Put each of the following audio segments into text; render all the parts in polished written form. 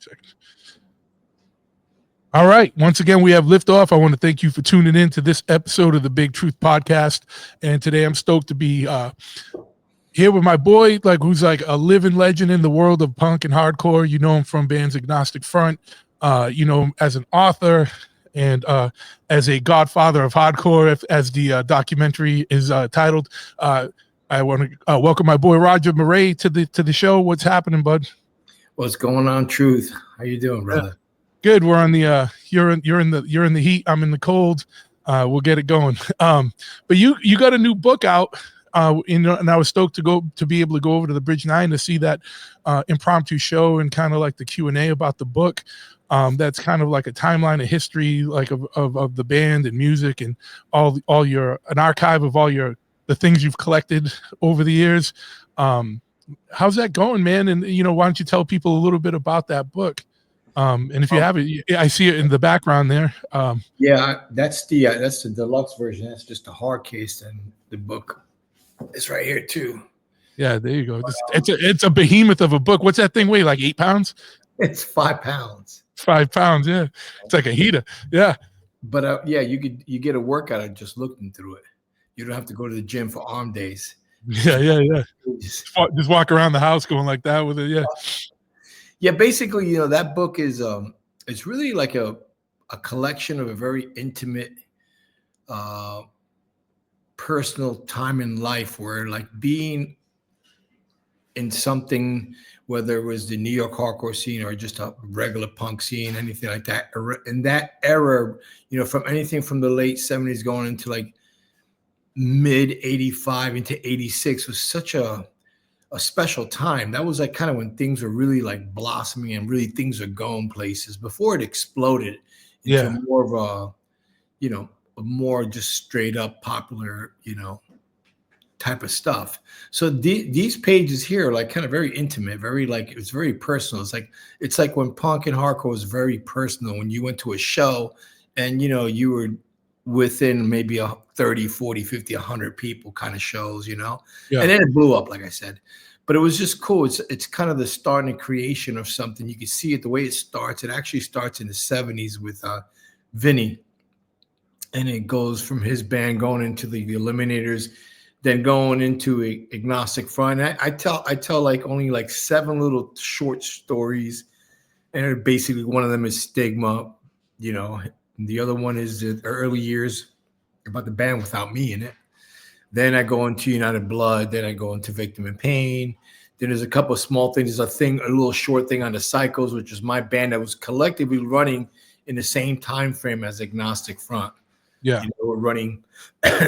seconds. All right. Once again, we have liftoff. I want to thank you for tuning in to this episode of the Big Truth Podcast. And today I'm stoked to be here with my boy, who's like a living legend in the world of punk and hardcore. You know him from bands Agnostic Front. You know him as an author and as a Godfather of Hardcore, as the documentary is titled. I want to welcome my boy Roger Miret to the show. What's happening, bud? What's going on, Truth? How you doing, brother? Good. We're on the you're in the heat. I'm in the cold. We'll get it going. But you got a new book out. And I was stoked to be able to go over to the Bridge 9 to see that impromptu show and kind of like the Q&A about the book. That's kind of like a timeline of history, like of the band and music and an archive of all the things you've collected over the years. How's that going, man? And why don't you tell people a little bit about that book? And if you have it, I see it in the background there. Yeah, that's the deluxe version. That's just a hard case, and the book is right here too. Yeah, there you go. It's a behemoth of a book. What's that thing weigh? Like 8 pounds? It's 5 pounds. 5 pounds. Yeah, it's like a heater. Yeah. But yeah, you get a workout of just looking through it. You don't have to go to the gym for arm days. Yeah. Just walk around the house going like that with it. Yeah. Yeah, basically, that book is it's really like a collection of a very intimate, personal time in life where, like, being in something, whether it was the New York hardcore scene or just a regular punk scene, anything like that, in that era, from anything from the late 70s going into like mid 85 into 86 was such a special time. That was like kind of when things were really like blossoming and really things are going places before it exploded into more of a more just straight up popular, type of stuff. So these pages here are like kind of very intimate, very like, it's very personal. It's like when punk and hardcore was very personal, when you went to a show and, you were within maybe a 30, 40, 50, 100 people kind of shows, and then it blew up, like I said. But it was just cool. It's kind of the start and creation of something. You can see it the way it starts. It actually starts in the 70s with Vinny. And it goes from his band going into the Eliminators, then going into Agnostic Front. And I tell like only like 7 little short stories. And basically one of them is Stigma, and the other one is the early years about the band without me in it. Then I go into United Blood. Then I go into Victim in Pain. Then there's a couple of small things. There's a little short thing on the Psychos, which is my band that was collectively running in the same time frame as Agnostic Front. Yeah, we're running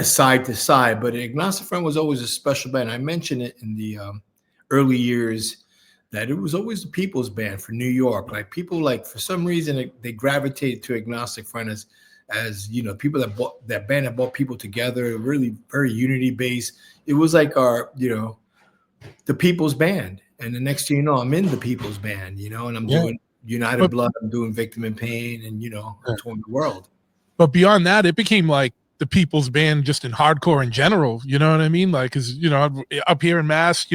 side to side. But Agnostic Front was always a special band. I mentioned it in the early years that it was always the people's band for New York. Like people, like for some reason they gravitated to Agnostic Front as people that brought that band that brought people together, really very unity based. It was like our, the people's band. And the next thing you know, I'm in the people's band, and I'm doing United Blood, I'm doing Victim in Pain, and I'm touring the world. But beyond that, it became like the people's band just in hardcore in general. You know what I mean? Like, cause up here in Mass,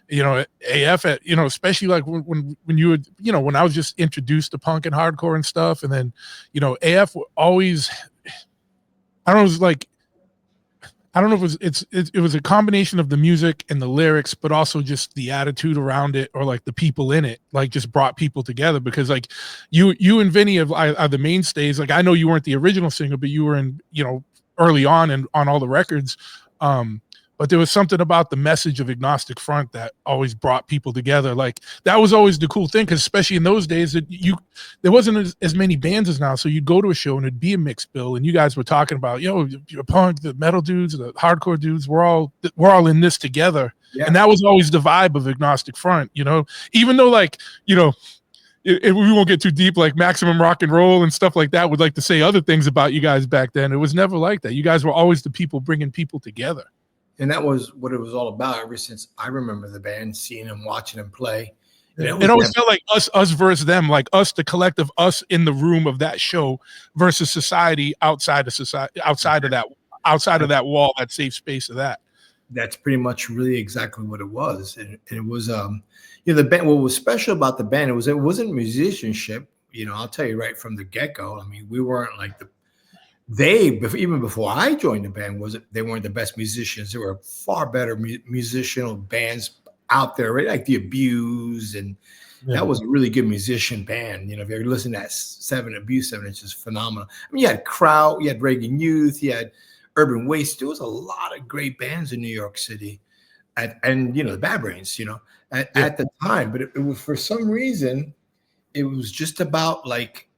AF, especially like when you would, when I was just introduced to punk and hardcore and stuff. And then, AF always, I don't know, it was like, I don't know if it was a combination of the music and the lyrics, but also just the attitude around it, or like the people in it, like just brought people together. Because like you and Vinny are the mainstays. Like I know you weren't the original singer, but you were in, early on and on all the records. But there was something about the message of Agnostic Front that always brought people together. Like that was always the cool thing, because especially in those days, there wasn't as many bands as now. So you'd go to a show and it'd be a mixed bill, and you guys were talking about, you're punk, the metal dudes, the hardcore dudes, we're all in this together. Yeah. And that was always the vibe of Agnostic Front. Even though like we won't get too deep, like Maximum Rock and Roll and stuff like that would like to say other things about you guys back then. It was never like that. You guys were always the people bringing people together. And that was what it was all about ever since I remember the band, seeing them, watching them play. It always felt like us versus them, like us, the collective, us in the room of that show versus society outside of that wall, that safe space of that. that's pretty much really exactly what it was. And it was, the band, what was special about the band, it wasn't musicianship. I'll tell you right from the get-go. I mean, we weren't like even before I joined the band, they weren't the best musicians. There were far better musical bands out there, right? Like the Abuse, and that was a really good musician band. If you listen to that Abuse 7 Inches, phenomenal. I mean, you had Kraut, you had Reagan Youth, you had Urban Waste. There was a lot of great bands in New York City, and the Bad Brains, at the time. But it was, for some reason, it was just about like,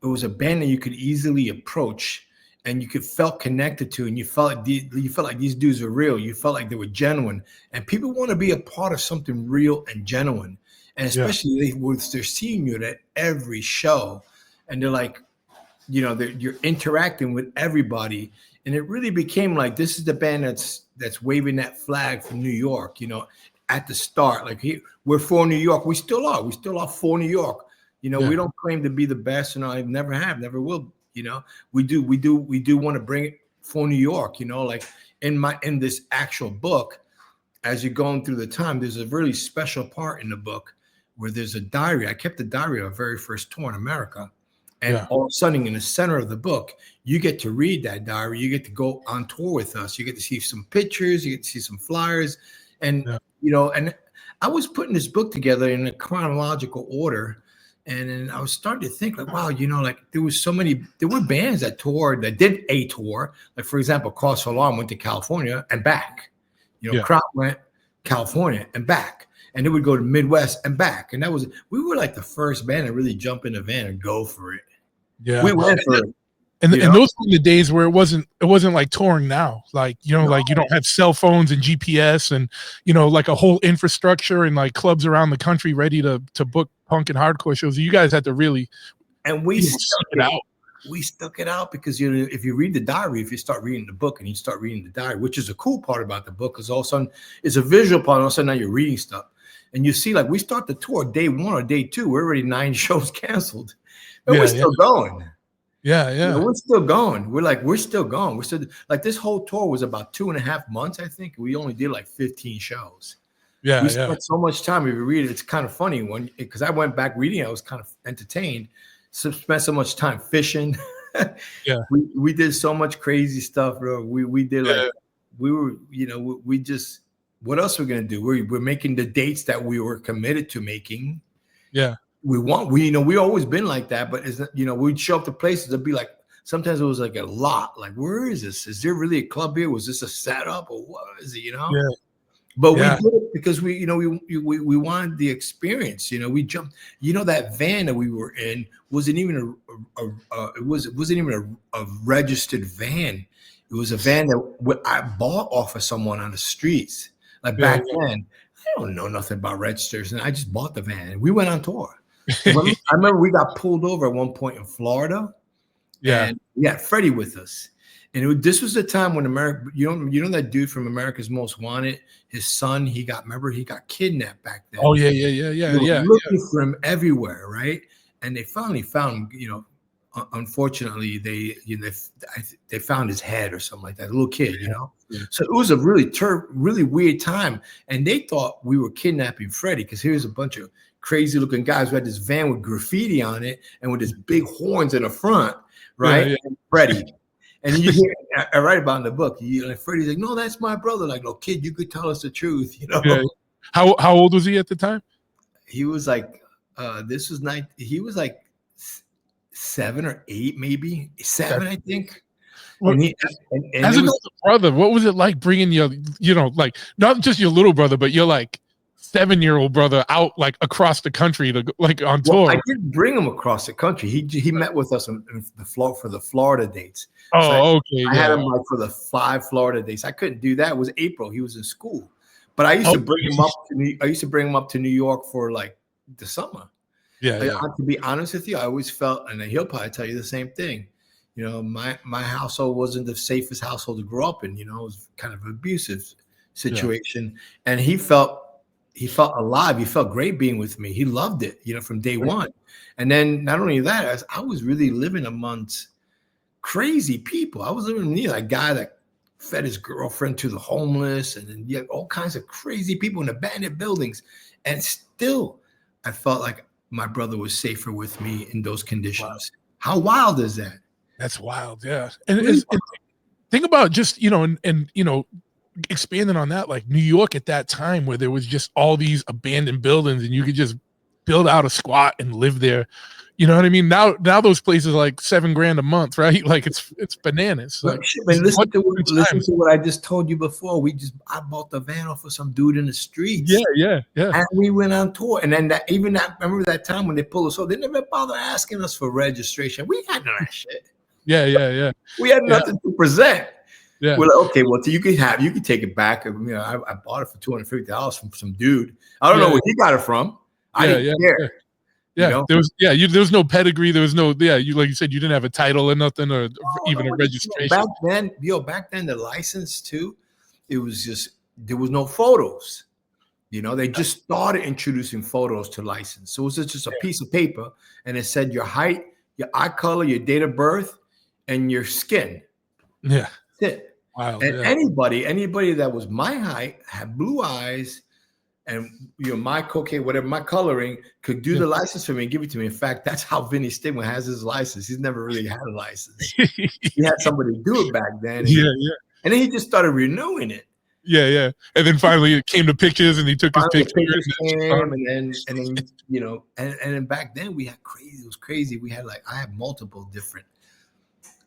it was a band that you could easily approach and you felt connected to, and you felt like these dudes were real. You felt like they were genuine, and people want to be a part of something real and genuine. And especially they're seeing you at every show, and they're like, you're interacting with everybody. And it really became like, this is the band that's waving that flag from New York, at the start. Like, we're for New York. We still are. We still are for New York. We don't claim to be the best, and I never have, never will. We do want to bring it for New York. Like in this actual book, as you're going through the time, there's a really special part in the book where there's a diary. I kept the diary of our very first tour in America. And all of a sudden, in the center of the book, you get to read that diary. You get to go on tour with us. You get to see some pictures. You get to see some flyers. And, and I was putting this book together in a chronological order. And then I was starting to think like, wow, like there were bands that toured, that did a tour. Like, for example, Cause for Alarm went to California and back. Kraut went California and back. And it would go to Midwest and back. And we were like the first band to really jump in the van and go for it. Yeah. We went for it. And those were the days where it wasn't like touring now. Like, like you don't have cell phones and GPS and, like a whole infrastructure and like clubs around the country ready to book punk and hardcore shows. You guys had to really, and we stuck it out. We stuck it out because, if you read the diary, if you start reading the book and you start reading the diary, which is a cool part about the book, because all of a sudden it's a visual part. All of a sudden now you're reading stuff. And you see, like, we start the tour day 1 or day 2. We're already 9 shows canceled. And we're still going. Yeah. We're still going. We're still going. We're still, like, this whole tour was about 2.5 months, I think. We only did like 15 shows. We spent so much time. If you read it, it's kind of funny because I went back reading it. I was kind of entertained. Spent so much time fishing. We did so much crazy stuff, bro. We did like, we were, we just, what else are we gonna do? We're making the dates that we were committed to making. Yeah. We always been like that, but we'd show up to places, it'd be like, sometimes it was like a lot. Like, where is this? Is there really a club here? Was this a setup or what is it? Yeah. But we did it because we wanted the experience. We jumped. That van that we were in wasn't even a registered van. It was a van that I bought off of someone on the streets. Like back then, I don't know nothing about registers, and I just bought the van. And we went on tour. I remember we got pulled over at one point in Florida. And we had Freddie with us. And this was the time when America, that dude from America's Most Wanted, his son, he got kidnapped back then. Oh, yeah. Looking for him everywhere, right? And they finally found him, unfortunately, they found his head or something like that, a little kid, So it was a really weird time. And they thought we were kidnapping Freddie because here's a bunch of crazy looking guys who had this van with graffiti on it and with his big horns in the front, right? Yeah. And Freddie. And you hear, I write about in the book, Freddie's like, no, that's my brother. Like, no, kid, you could tell us the truth, Yeah. How old was he at the time? He was like, he was like 7 or 8, maybe 7, I think. Well, as an older brother, what was it like bringing your, like not just your little brother, but your like 7-year-old brother out like across the country to like on tour? I didn't bring him across the country. He met with us for the Florida dates. Oh, okay. I had him like for the 5 Florida days. I couldn't do that. It was April. He was in school, but I used to bring him up to New York for like the summer. To be honest with you, I always felt, and he'll probably tell you the same thing. My household wasn't the safest household to grow up in. It was kind of an abusive situation, and he felt alive. He felt great being with me. He loved it, from day one. And then not only that, I was really living amongst crazy people. I was living with a guy that fed his girlfriend to the homeless, and then you had all kinds of crazy people in abandoned buildings. And still, I felt like my brother was safer with me in those conditions. Wow. How wild is that? That's wild, yeah. And think about just, and expanding on that, like New York at that time where there was just all these abandoned buildings and you could just build out a squat and live there. You know what I mean? Now those places are like $7,000 a month, right? Like it's bananas. Like, listen to what I just told you before. I bought the van off of some dude in the streets. Yeah. And we went on tour. And then remember that time when they pulled us over, they never bothered asking us for registration. We had none of that shit. Yeah. We had nothing to present. Yeah. We're like, okay, well, you can take it back. I bought it for $250 from some dude. I don't know where he got it from. I didn't care. Yeah, there was no pedigree. There was no, you like you said, you didn't have a title or nothing, or even a registration. Back then, the license too, it was just, there was no photos. They just started introducing photos to license. So it was just a piece of paper, and it said your height, your eye color, your date of birth, and your skin. Yeah, that's it. Wow. And anybody that was my height, had blue eyes, and my cocaine, whatever, my coloring, could do the license for me and give it to me. In fact, that's how Vinny Stigma has his license. He's never really had a license. He had somebody do it back then. And then he just started renewing it. Yeah. And then finally it came to pictures, and he took his pictures. And then back then we had crazy. It was crazy. We had I had multiple different.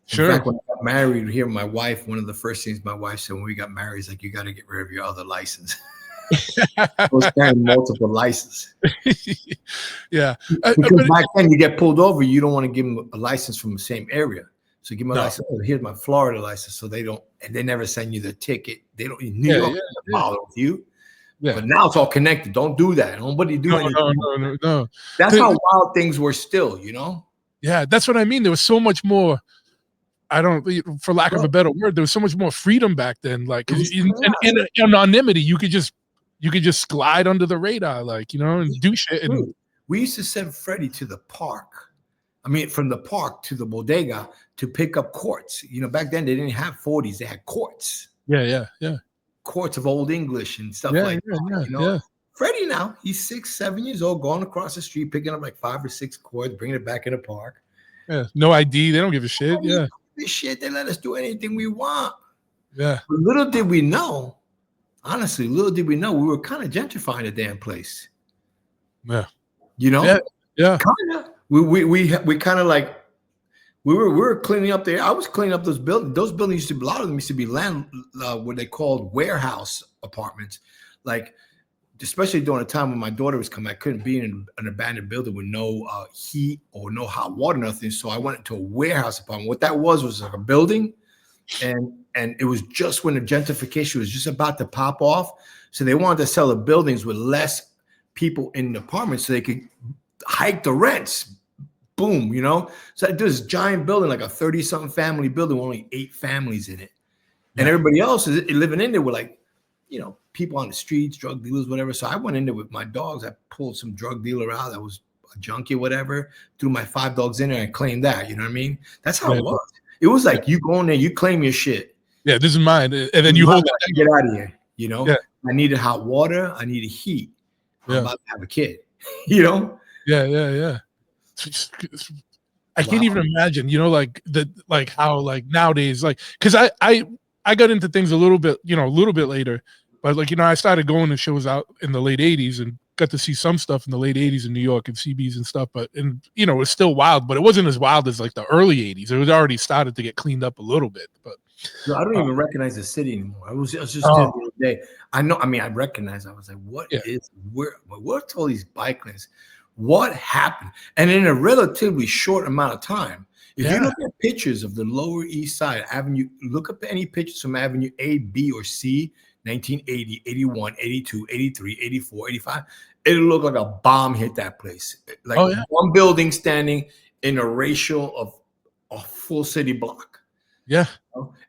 Sure. In fact, when I got married here, my wife, one of the first things my wife said when we got married is you got to get rid of your other license. I was carrying multiple licenses. Yeah. Because back then you get pulled over, you don't want to give them a license from the same area. So give them a license. Oh, here's my Florida license. So they never send you the ticket. They don't, New York doesn't bother with you. Yeah. But now it's all connected. Don't do that. Nobody do anything. No. That's how wild things were still, Yeah, that's what I mean. There was so much more. For lack of a better word, there was so much more freedom back then. Like in anonymity, you could just glide under the radar, and do shit. And we used to send Freddie to the park. I mean, from the park to the bodega to pick up quartz. Back then they didn't have 40s; they had quartz. Yeah. Quartz of Old English and stuff like that. Yeah. Freddie now, he's 6, 7 years old, going across the street, picking up 5 or 6 quartz, bringing it back in the park. Yeah, no ID. They don't give a shit. Yeah. This shit, they let us do anything we want. Yeah. But little did we know, we were kind of gentrifying the damn place. Yeah. Yeah. Kind of. We kind of we were cleaning up there. I was cleaning up those buildings. Those buildings a lot of them used to be what they called warehouse apartments. Especially during the time when my daughter was coming, I couldn't be in an abandoned building with no heat or no hot water, nothing. So I went into a warehouse apartment. What that was like a building, and it was just when the gentrification was just about to pop off. So they wanted to sell the buildings with less people in the apartments so they could hike the rents. Boom, So this giant building, like a 30-something family building, with only 8 families in it, and everybody else is living in there with people on the streets, drug dealers, whatever. So I went in there with my dogs. I pulled some drug dealer out that was a junkie, whatever, threw my 5 dogs in there and claimed that. You know what I mean? That's how it was. It was like you go in there, you claim your shit. Yeah, this is mine. And then you hold it. Get out of here. Yeah. I needed hot water. I needed heat. I'm about to have a kid. Yeah. I can't even imagine, how nowadays, because I got into things a little bit later. But I started going to shows out in the late 80s and got to see some stuff in the late 80s in New York and CBs and stuff. But it was still wild, but it wasn't as wild as the early 80s. It was already started to get cleaned up a little bit. But I don't even recognize the city anymore. I was just there the other day. I know. I mean, I recognize. I was like, what's all these bike lanes? What happened? And in a relatively short amount of time. If you look at pictures of the Lower East Side Avenue, look up any pictures from Avenue A, B, or C. 1980, 81, 82, 83, 84, 85. It'll look like a bomb hit that place. One building standing in a ratio of a full city block. Yeah.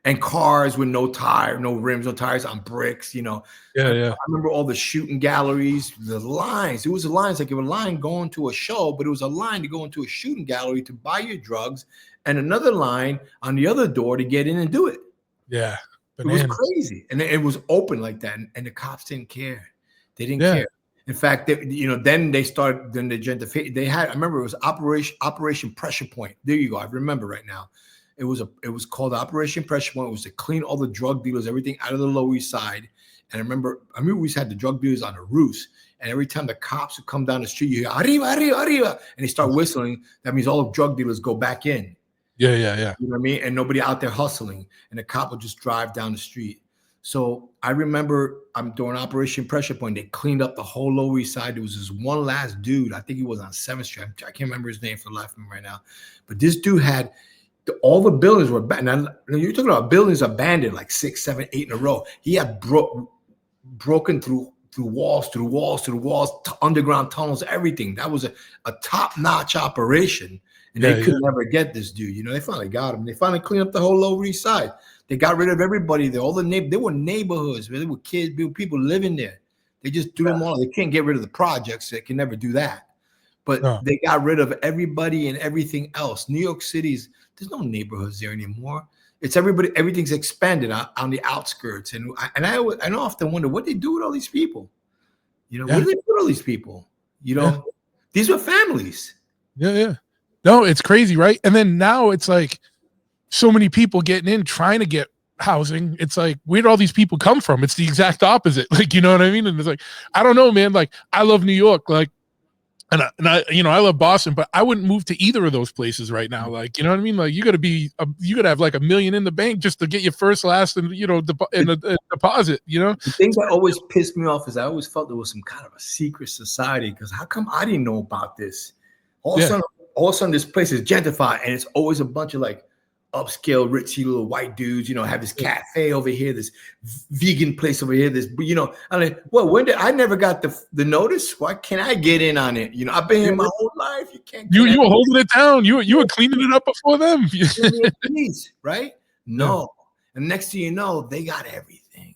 And cars with no tire, no rims, no tires on bricks, Yeah. I remember all the shooting galleries, the lines. It was the lines, like a line going to a show, but it was a line to go into a shooting gallery to buy your drugs, and another line on the other door to get in and do it. Yeah. It was crazy, and it was open like that, and the cops didn't care. They didn't Yeah. care. In fact, then they started. Then the gentrification. They had. I remember it was Operation Pressure Point. There you go. I remember right now. It was called Operation Pressure Point. It was to clean all the drug dealers, everything out of the Lower East Side. And I remember we had the drug dealers on the roofs, and every time the cops would come down the street, you hear arriba, arriba, arriba, and they start whistling. That means all the drug dealers go back in. Yeah. You know what I mean? And nobody out there hustling, and the cop would just drive down the street. So I remember I'm doing Operation Pressure Point. They cleaned up the whole Lower East Side. There was this one last dude. I think he was on 7th Street. I can't remember his name for the life of me right now. But this dude had all the buildings were bad. Now you're talking about buildings abandoned like 6, 7, 8 in a row. He had broken through walls, underground tunnels, everything. That was a top-notch operation. And they could never get this dude. They finally got him. They finally cleaned up the whole Lower East Side. They got rid of everybody there. They were neighborhoods. There were kids, people living there. They just threw them all. They can't get rid of the projects. They can never do that. But they got rid of everybody and everything else. New York City's, there's no neighborhoods there anymore. It's everybody. Everything's expanded on the outskirts. And I often wonder what they do with all these people. What do they do with all these people? These were families. Yeah. No, it's crazy, right? And then now it's like so many people getting in, trying to get housing. It's like, where'd all these people come from? It's the exact opposite. Like, you know what I mean? And it's like, I don't know, man. Like, I love New York. Like, and I I love Boston, but I wouldn't move to either of those places right now. Like, you know what I mean? Like, you got to have like $1 million in the bank just to get your first, last, and a deposit. The thing that always pissed me off is I always felt there was some kind of a secret society. Because how come I didn't know about this? All of a sudden, this place is gentrified, and it's always a bunch of like upscale, ritzy little white dudes. Have this cafe over here, this vegan place over here. This, I'm like, well, when did I never got the notice? Why can't I get in on it? I've been here my whole life. You can't. You were holding it down. You were cleaning it up before them. Please, right? No. And next thing you know, they got everything.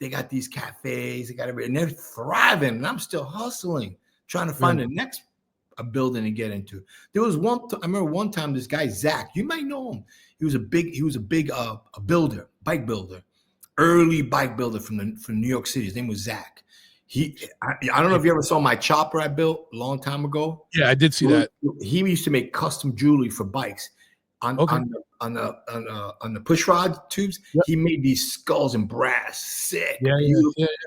They got these cafes. They got everything. And they're thriving. And I'm still hustling, trying to find the next building to get into. There was I remember one time this guy Zach, you might know him. He was a big builder, bike builder, early bike builder from New York City. His name was Zach. I don't know if you ever saw my chopper I built a long time ago. Yeah, I did see that. He used to make custom jewelry for bikes on the push rod tubes. Yep. He made these skulls in brass, sick. Yeah.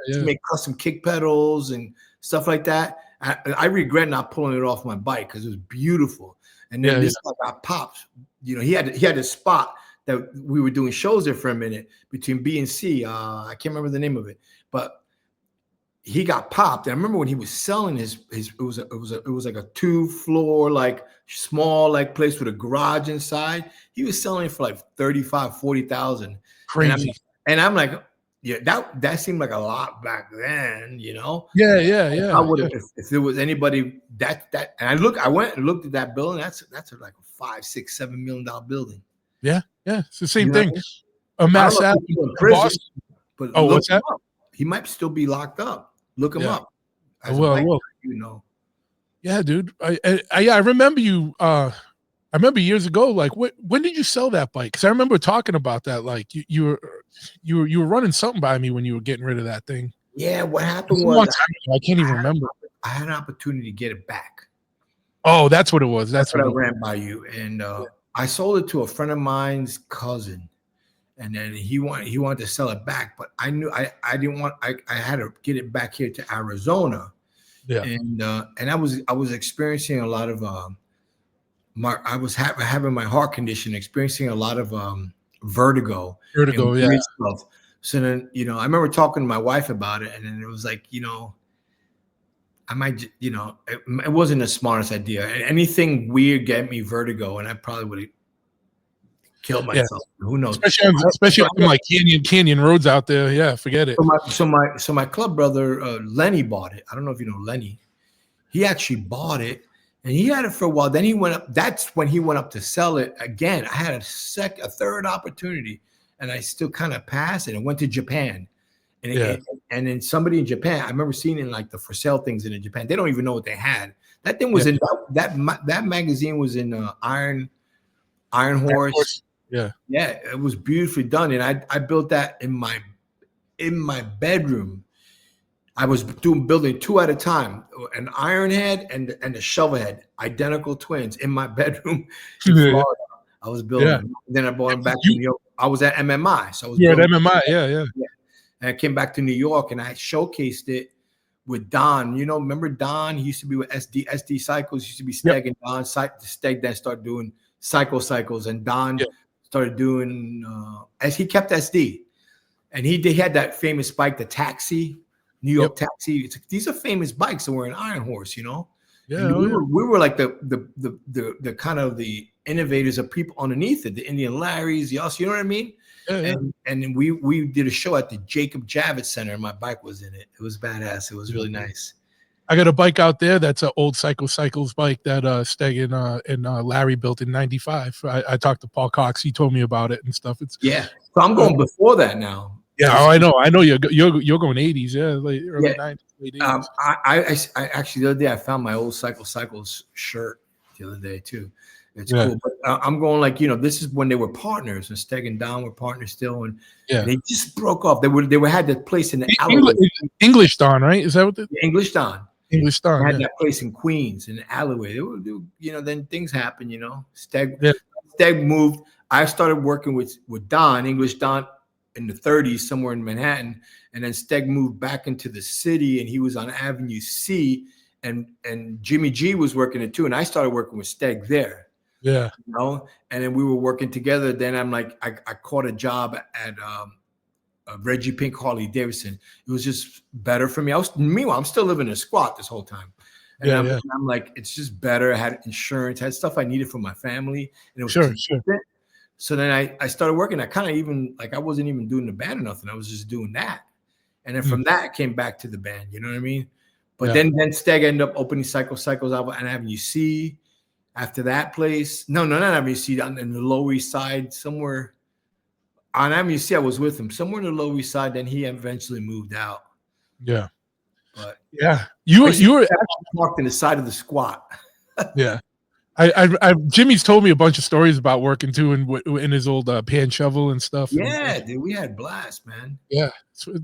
He made custom kick pedals and stuff like that. I regret not pulling it off my bike because it was beautiful. And then this guy got popped. He had a spot that we were doing shows there for a minute between B and C. I can't remember the name of it, but he got popped. And I remember when he was selling it was like a 2-floor, like small, like place with a garage inside. He was selling it for like 35, 40,000. Crazy. And I'm like, yeah, that seemed like a lot back then, Yeah. I would have if there was anybody that and I went and looked at that building. That's like a $5, $6, $7 million building. Yeah. It's the same thing. A mass in prison, but what's that? He might still be locked up. Look him up. I will. Yeah, dude. I remember you. I remember years ago. Like, when did you sell that bike? Because I remember talking about that. Like, you were running something by me when you were getting rid of that thing. Yeah, what happened was I can't even remember. I had an opportunity to get it back. Oh, that's what it was. That's what I ran by you, and I sold it to a friend of mine's cousin, and then he wanted to sell it back, but I knew I didn't want. I had to get it back here to Arizona. Yeah, and I was experiencing a lot of I was having my heart condition, experiencing a lot of vertigo. Yeah. Stuff. So then, I remember talking to my wife about it, and then it was like, I might, it wasn't the smartest idea. Anything weird get me vertigo, and I probably would have killed myself. Yeah. Who knows? Especially on like canyon roads out there. Yeah, forget it. So my club brother Lenny bought it. I don't know if you know Lenny. He actually bought it, and he had it for a while. Then he went up. That's when he went up to sell it again. I had a third opportunity, and I still kind of passed it and went to Japan. And then somebody in Japan, I remember seeing in like the for sale things in Japan. They don't even know what they had. That thing was in that magazine was in Iron Horse. Yeah. Yeah, it was beautifully done, and I built that in my bedroom. I was building two at a time, an iron head and a shovel head, identical twins in my bedroom in Yeah. Florida. I was building them. Then I brought them back to New York. I was at MMI, so I was at building MMI. Yeah. and I came back to New York and I showcased it with Don. You know, remember Don? He used to be with SD Cycles. He used to be Steg and Don. Steg then started doing cycles, and Don started doing as he kept SD, and he had that famous bike, the Taxi, New York Taxi. These are famous bikes, and we're an Iron Horse, you know. Yeah, we were like the kind of the innovators of people underneath it, the Indian Larrys, you know what I mean? And we did a show at the Jacob Javits Center, and my bike was in it. It was badass. It was really nice. I got a bike out there that's an old Cycles bike that Steg and Larry built in '95. I talked to Paul Cox. He told me about it and stuff. It's so I'm going before that now. Yeah, I know you're going '80s, like early '90s, late '80s. I actually the other day I found my old Cycles shirt the other day too. It's cool, but I'm going like, you know, this is when they were partners, and Steg and Don were partners still, and they just broke off. They had that place in the English Don, right? Is that what the English Don? English Don had that place in Queens in the alleyway. They were, you know, then things happen, you know. Steg moved. I started working with Don, English Don, in the 30s somewhere in Manhattan, and then Steg moved back into the city, and he was on Avenue C, and Jimmy G was working it too, and I started working with Steg there. Yeah, you know, and then we were working together. Then I'm like, I caught a job at Reggie Pink Harley Davidson. It was just better for me. Meanwhile, I'm still living in a squat this whole time. And I'm like, it's just better. I had insurance, had stuff I needed for my family. And it was sure. So then I started working. I kind of even, like, I wasn't even doing the band or nothing. I was just doing that. And then from that, I came back to the band. You know what I mean? But then Steg ended up opening Cycles out on Avenue C. After that place, no, not Avenue C, in the Lower East Side, somewhere on Avenue C, I was with him somewhere in the Lower East Side. Then he eventually moved out. Yeah, but you were actually parked in the side of the squat. Yeah, I Jimmy's told me a bunch of stories about working too in his old pan shovel and stuff. Yeah, dude, we had blast, man. Yeah,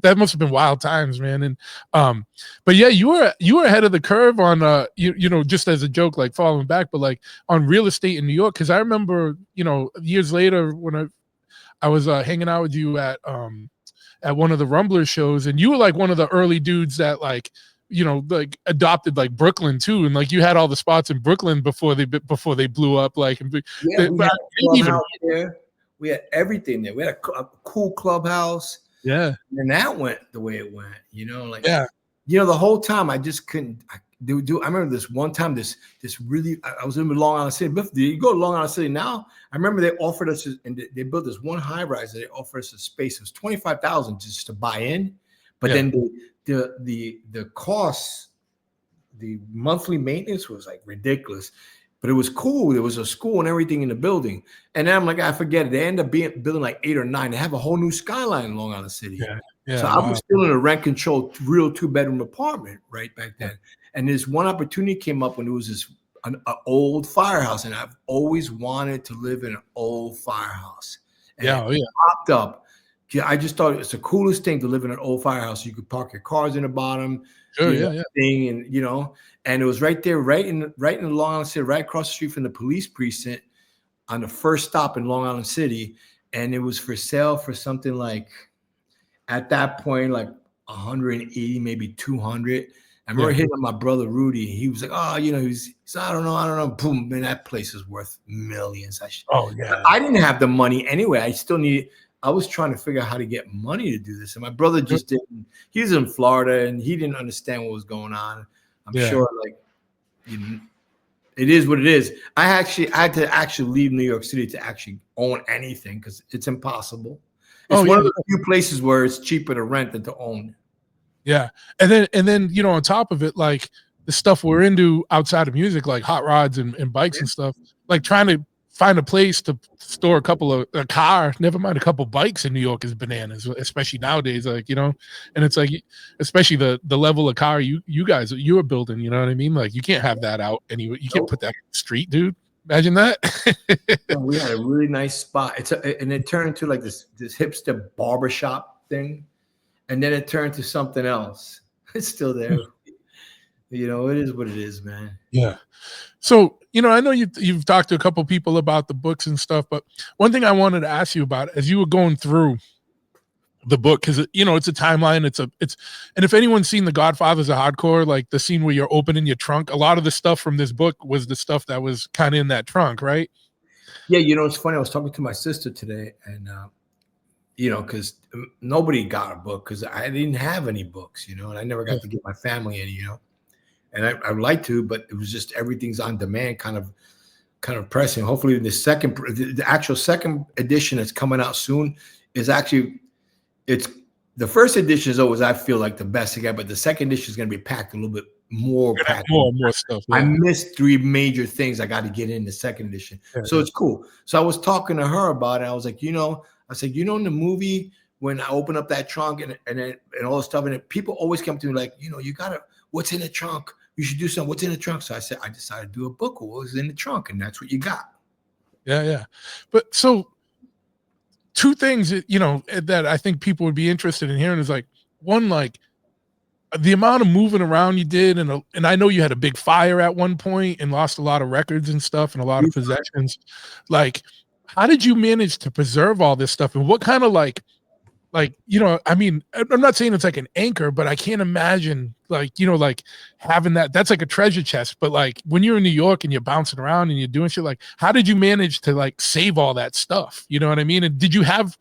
that must have been wild times, man. And but yeah, you were ahead of the curve on you know, just as a joke, like falling back, but like on real estate in New York, because I remember, you know, years later when I was hanging out with you at one of the Rumbler shows, and you were like one of the early dudes that, like, you know, like adopted like Brooklyn too, and like you had all the spots in Brooklyn before they blew up. Like, we had everything there. We had a cool clubhouse. Yeah, and that went the way it went. You know, like you know, the whole time I just couldn't. I remember this one time. This really. I was in Long Island City. You go to Long Island City now. I remember they offered us, and they built this one high rise. They offered us a space. It was $25,000 just to buy in, but then the costs, the monthly maintenance was like ridiculous, but it was cool. There was a school and everything in the building. And then I'm like, I forget it. They end up building like 8 or 9. They have a whole new skyline in Long Island City. So I was still in a rent-controlled, real 2-bedroom apartment right back then. And this one opportunity came up when there was an old firehouse, and I've always wanted to live in an old firehouse. And it popped up. I just thought it's the coolest thing to live in an old firehouse. You could park your cars in the bottom, thing, and you know. And it was right there, right in Long Island City, right across the street from the police precinct, on the first stop in Long Island City. And it was for sale for something like, at that point, like 180, maybe 200. I remember hitting my brother Rudy. He was like, "Oh, you know," he's I don't know. Boom, man, that place is worth millions. I didn't have the money anyway. I still needed. I was trying to figure out how to get money to do this, and my brother just didn't. He was in Florida, and he didn't understand what was going on. I'm sure, like, it is what it is. I had to actually leave New York City to actually own anything because it's impossible. It's one of the few places where it's cheaper to rent than to own. Yeah, and then you know, on top of it, like the stuff we're into outside of music, like hot rods and bikes and stuff, like trying to find a place to store a car, never mind a couple bikes in New York is bananas, especially nowadays. Like, you know, and it's like, especially the level of car you guys are building, you know what I mean? Like, you can't have that out anyway. You can't put that on the street, dude. Imagine that. And we had a really nice spot. And it turned into like this hipster barbershop thing, and then it turned to something else. It's still there. You know, it is what it is, man. Yeah. So, you know, I know you've talked to a couple people about the books and stuff, but one thing I wanted to ask you about as you were going through the book, because you know it's a timeline, and if anyone's seen the Godfathers of Hardcore, like the scene where you're opening your trunk, a lot of the stuff from this book was the stuff that was kind of in that trunk, right? Yeah, you know, it's funny. I was talking to my sister today, and you know, because nobody got a book because I didn't have any books, you know, and I never got to give my family any, you know, and I would like to, but it was just everything's on demand, kind of pressing. Hopefully, the actual second edition that's coming out soon is actually. It's the first edition is always, I feel like, the best to get, but the second edition is going to be packed a little bit more. More stuff. Yeah. I missed 3 major things I got to get in the second edition, so it's cool. So I was talking to her about it. I was like, you know, I said, you know, in the movie when I open up that trunk and all the stuff, and people always come to me like, you know, you gotta, what's in the trunk? You should do something. What's in the trunk? So I said, I decided to do a book. What was in the trunk, and that's what you got. Yeah. But so. 2 things, you know, that I think people would be interested in hearing is like, one, like the amount of moving around you did, and I know you had a big fire at one point and lost a lot of records and stuff and a lot of possessions. Like, how did you manage to preserve all this stuff, and what kind of like, you know, I mean, I'm not saying it's like an anchor, but I can't imagine like, you know, like having that's like a treasure chest. But like when you're in New York and you're bouncing around and you're doing shit, like how did you manage to like save all that stuff? You know what I mean? And did you have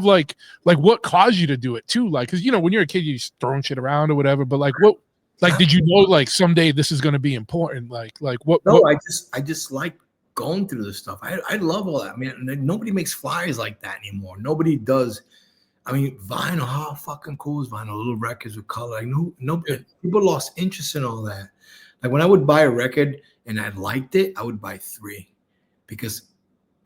like what caused you to do it too? Like, cause you know, when you're a kid, you're just throwing shit around or whatever, but like what, like, did you know like someday this is going to be important? Like what? No, what? I just like going through this stuff. I love all that. I mean, nobody makes flyers like that anymore. Nobody does. I mean, vinyl, how fucking cool is vinyl? Little records with color. Like, no, people lost interest in all that. Like when I would buy a record and I liked it, I would buy 3, because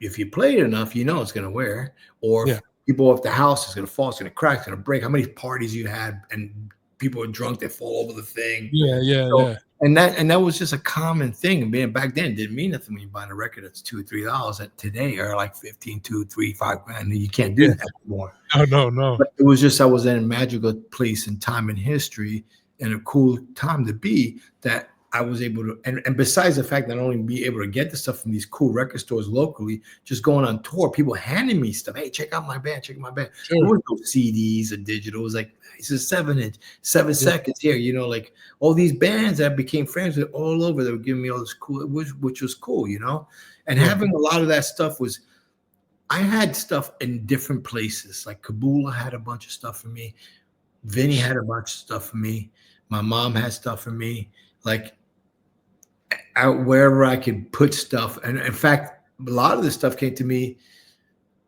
if you play it enough, you know it's gonna wear. Or if people off the house, it's gonna fall, it's gonna crack, it's gonna break. How many parties you had and people are drunk, they fall over the thing. Yeah. And that was just a common thing. And being back then, it didn't mean nothing when you buy a record that's $2 or $3 that today are like 15, 2, 3, 5 grand. You can't do that anymore. No. But it was just, I was in a magical place and time in history and a cool time to be that I was able to, and besides the fact that I only be able to get the stuff from these cool record stores locally, just going on tour, people handing me stuff. Hey, check out my band, check out my band. Sure. There was no CDs or digital. It was like, it's a 7-inch, 7 seconds here, you know, like all these bands that I became friends with all over, they were giving me all this cool, which was cool, you know, and having a lot of that stuff was, I had stuff in different places. Like Kabula had a bunch of stuff for me. Vinny had a bunch of stuff for me. My mom had stuff for me. Like wherever I could put stuff. And in fact, a lot of this stuff came to me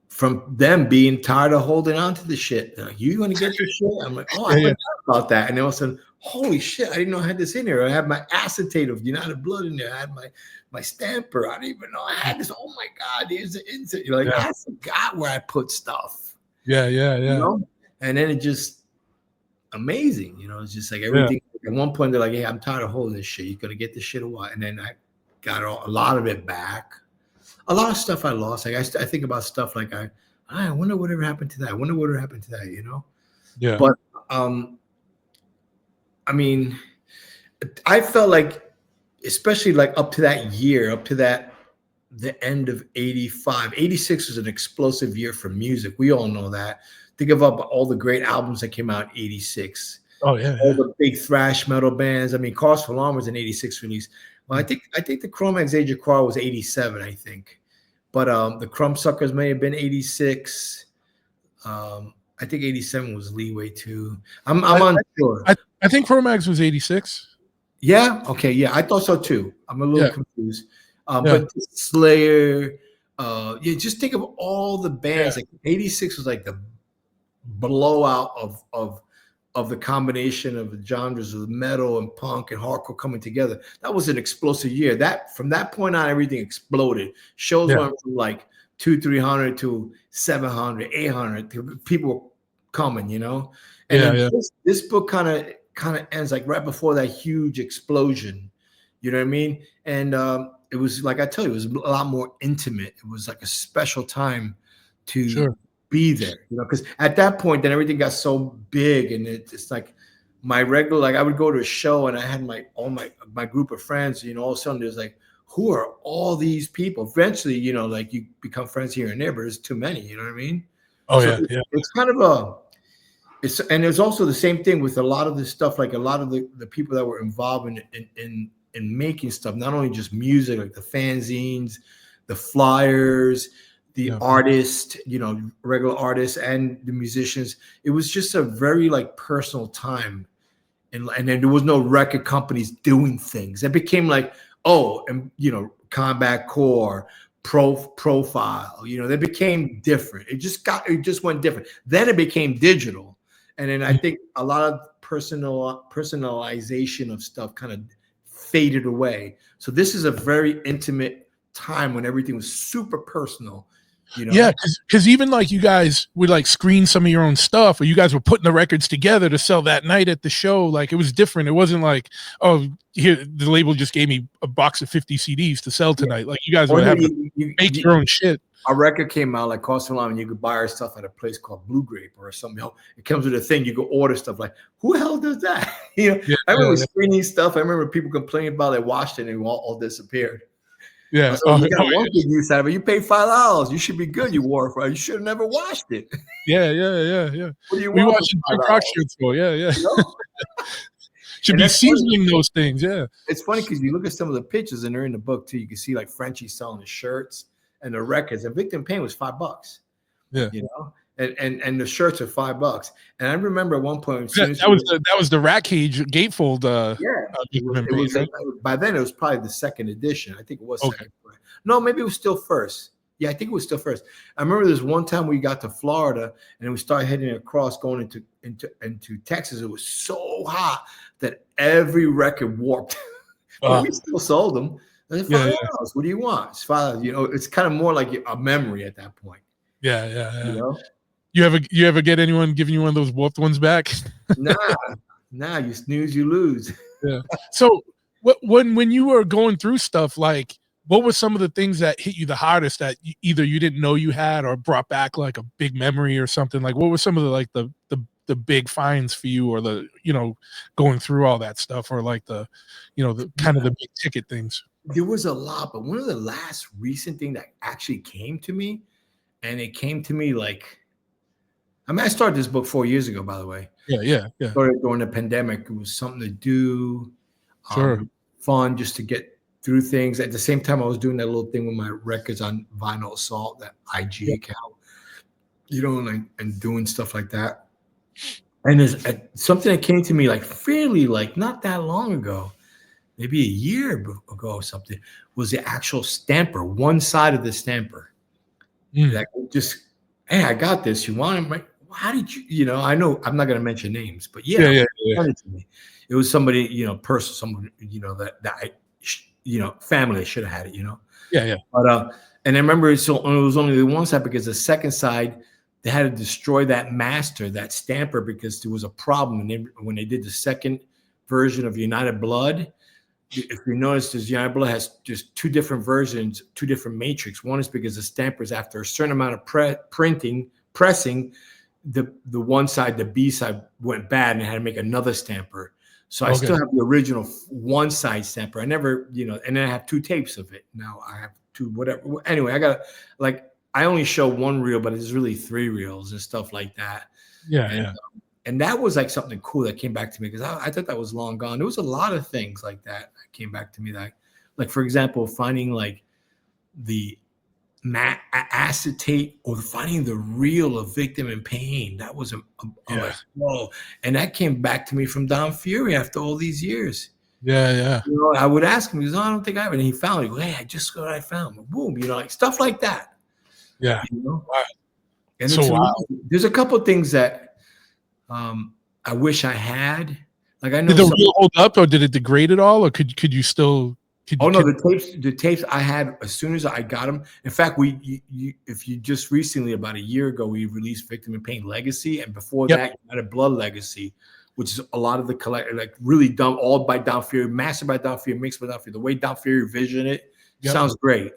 from them being tired of holding on to the shit. They're like, you going to get your shit? I'm like, oh, I forgot about that. And then all of a sudden, holy shit, I didn't know I had this in here. I had my acetate of United Blood in there. I had my stamper. I didn't even know I had this. Oh my God, here's the insert. You're like, I forgot where I put stuff. Yeah. You know? And then it just amazing. You know, it's just like everything. At one point, they're like, hey, I'm tired of holding this shit. You're going to get this shit or what? And then I got a lot of it back. A lot of stuff I lost. Like I think about stuff like I wonder whatever happened to that. I wonder whatever happened to that, you know? Yeah. But I mean, I felt like, especially like up to that year, up to the end of 85, 86 was an explosive year for music. We all know that. Think about all the great albums that came out in 86. Oh yeah. All the big thrash metal bands. I mean, Cause for Alarm was an 86 release. Well, I think the Cro-Mags Age of Quarrel was 87, I think. But the Crumbsuckers may have been 86. I think 87 was Leeway too. I'm unsure. I think Cro-Mags was 86. Yeah. Okay. Yeah, I thought so too. I'm a little confused. But Slayer. Just think of all the bands. Like 86 was like the blowout of the combination of the genres of metal and punk and hardcore coming together. That was an explosive year. That from that point on, everything exploded. Shows went from like 200-300 to 700, 800. People were coming, you know. And this book kind of ends like right before that huge explosion. You know what I mean? And it was like I tell you, it was a lot more intimate. It was like a special time to Sure. be there, you know, because at that point, then everything got so big, and it's like my regular, like I would go to a show and I had my group of friends, you know, all of a sudden there's like, who are all these people? Eventually, you know, like you become friends here and there, but there's too many, you know what I mean? Oh So yeah, yeah. it's kind of and there's also the same thing with a lot of this stuff, like a lot of the people that were involved in making stuff, not only just music, like the fanzines, the flyers, the artists, you know, regular artists and the musicians. It was just a very like personal time. And then there was no record companies doing things. It became like, oh, and you know, Combat Core, Profile, you know, they became different. It just went different. Then it became digital. And then I think a lot of personalization of stuff kind of faded away. So this is a very intimate time when everything was super personal. You know? Yeah, because even like you guys would like screen some of your own stuff, or you guys were putting the records together to sell that night at the show. Like it was different. It wasn't like, oh, here the label just gave me a box of 50 CDs to sell tonight. Like you guys would have to make your own shit. A record came out like Cost of Lime, and you could buy our stuff at a place called Blue Grape or something. It comes with a thing. You go order stuff. Like, who the hell does that? You know, I remember screening stuff. I remember people complaining about it, washed it, and it all disappeared. Yeah. So you got one good use out of it. You paid $5. You should be good. You wore it for. You should have never washed it. Yeah. What do you we want watched punk rock shirts for. Yeah. You know? Should be seasoning those things. Yeah. It's funny because you look at some of the pictures, and they're in the book too. You can see like Frenchie selling the shirts and the records. And Victim Pain was $5. Yeah. You know. And the shirts are $5. And I remember at one point, that was the Rat Cage gatefold. By then it was probably the second edition. I think it was second. No, maybe it was still first. Yeah, I think it was still first. I remember this one time we got to Florida and we started heading across, going into Texas. It was so hot that every record warped. But we still sold them. $5. What do you want? It's $5. You know, it's kind of more like a memory at that point. Yeah. You know. You ever get anyone giving you one of those warped ones back? Nah, you snooze, you lose. Yeah. So when you were going through stuff, like what were some of the things that hit you the hardest that either you didn't know you had or brought back like a big memory or something? Like what were some of the like the big finds for you, or the, you know, going through all that stuff, or like the, you know, the kind of the big ticket things? There was a lot, but one of the last recent thing that actually came to me, and it came to me like, I mean, I started this book 4 years ago, by the way. Yeah. Started during the pandemic. It was something to do, fun, just to get through things. At the same time, I was doing that little thing with my records on Vinyl Assault, that IG account, you know, and doing stuff like that. And there's something that came to me like fairly, like not that long ago, maybe a year ago or something, was the actual stamper, one side of the stamper. Like just, hey, I got this. You want it? How did you, you know, I know I'm not going to mention names, but yeah. It was somebody, you know, someone, you know, that I, you know, family should have had it, you know? Yeah. But, and I remember it was only the one side, because the second side, they had to destroy that master, that stamper, because there was a problem. And when they did the second version of United Blood, if you notice, this United Blood has just two different versions, two different matrix. One is because the stampers, after a certain amount of pressing, the one side, the B side, went bad, and I had to make another stamper. So I still have the original one side stamper. I never, you know, and then I have two tapes of it. Now I have two, whatever. Anyway, I got like, I only show one reel, but it's really 3 reels and stuff like that. And that was like something cool that came back to me, because I thought that was long gone. There was a lot of things like that came back to me, that, like, for example, finding like the acetate, or finding the reel of Victim in Pain. That was like, whoa. And that came back to me from Don Fury after all these years. Yeah. You know, I would ask him, he goes, "No, I don't think I have it." And he found it. Go, "Hey, I just got what I found." Boom, you know, like stuff like that. Yeah. You know? Wow. And so there's a couple of things that I wish I had. Like, I know. Did the reel hold up, or did it degrade at all, or could you still? The tapes I had as soon as I got them. In fact, if you just recently, about a year ago, we released Victim in Pain Legacy, and before that, you had a Blood Legacy, which is a lot of the like really done, all by Don Fury, mastered by Don Fury, mixed by Don Fury. The way Don Fury visioned it Yep. Sounds great.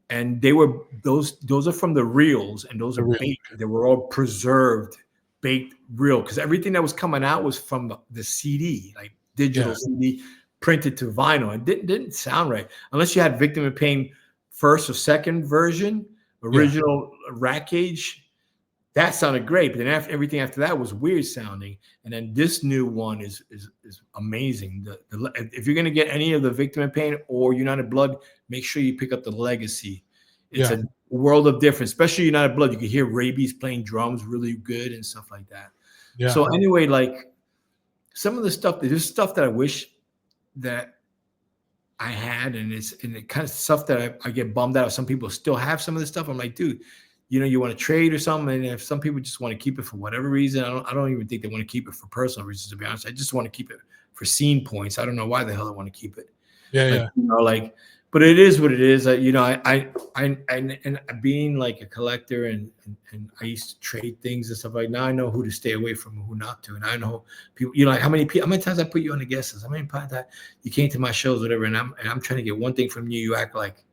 And those are from the reels, and those are baked. They were all preserved, baked reel, because everything that was coming out was from the CD, like digital CD printed to vinyl. It didn't sound right unless you had Victim in Pain first or second version, original Rat Cage. That sounded great, but then everything after that was weird sounding. And then this new one is amazing. If you're gonna get any of the Victim in Pain or United Blood, make sure you pick up the Legacy. It's a world of difference, especially United Blood. You can hear Rabies playing drums really good and stuff like that. Yeah. So anyway, like some of the stuff, there's stuff that I wish that I had, and it kind of stuff that I get bummed out. Some people still have some of this stuff. I'm like, dude, you want to trade or something, and if some people just want to keep it for whatever reason, I don't even think they want to keep it for personal reasons, to be honest. I just want to keep it for scene points. I don't know why the hell they want to keep it. But it is what it is. I being like a collector and I used to trade things and stuff like. Now I know who to stay away from and who not to, and I know people. Like how many times I put you on the guest list? How many times that you came to my shows, whatever, and I'm trying to get one thing from you, you act like.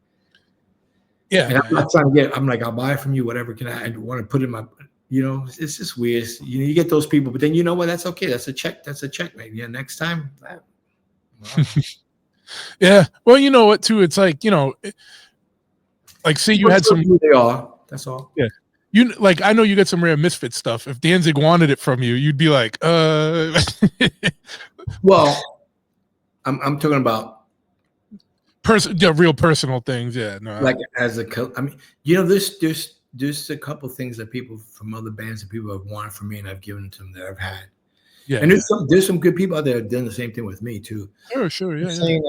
Yeah, and I'm not trying to get. I'm like, I'll buy it from you. Whatever can I want to put in my. It's just weird. You get those people, but then you know what? That's okay. That's a check. That's a check, maybe. Yeah, next time. Wow. Yeah. Well, you know what? Too. It's like like say you had some. They are. That's all. Yeah. I know you got some rare Misfit stuff. If Danzig wanted it from you, you'd be like, Well, I'm talking about. Real personal things, no. Like there's a couple things that people from other bands that people have wanted from me, and I've given to them that I've had. Yeah, and there's some good people out there that have done the same thing with me too. Sure, yeah. Saying,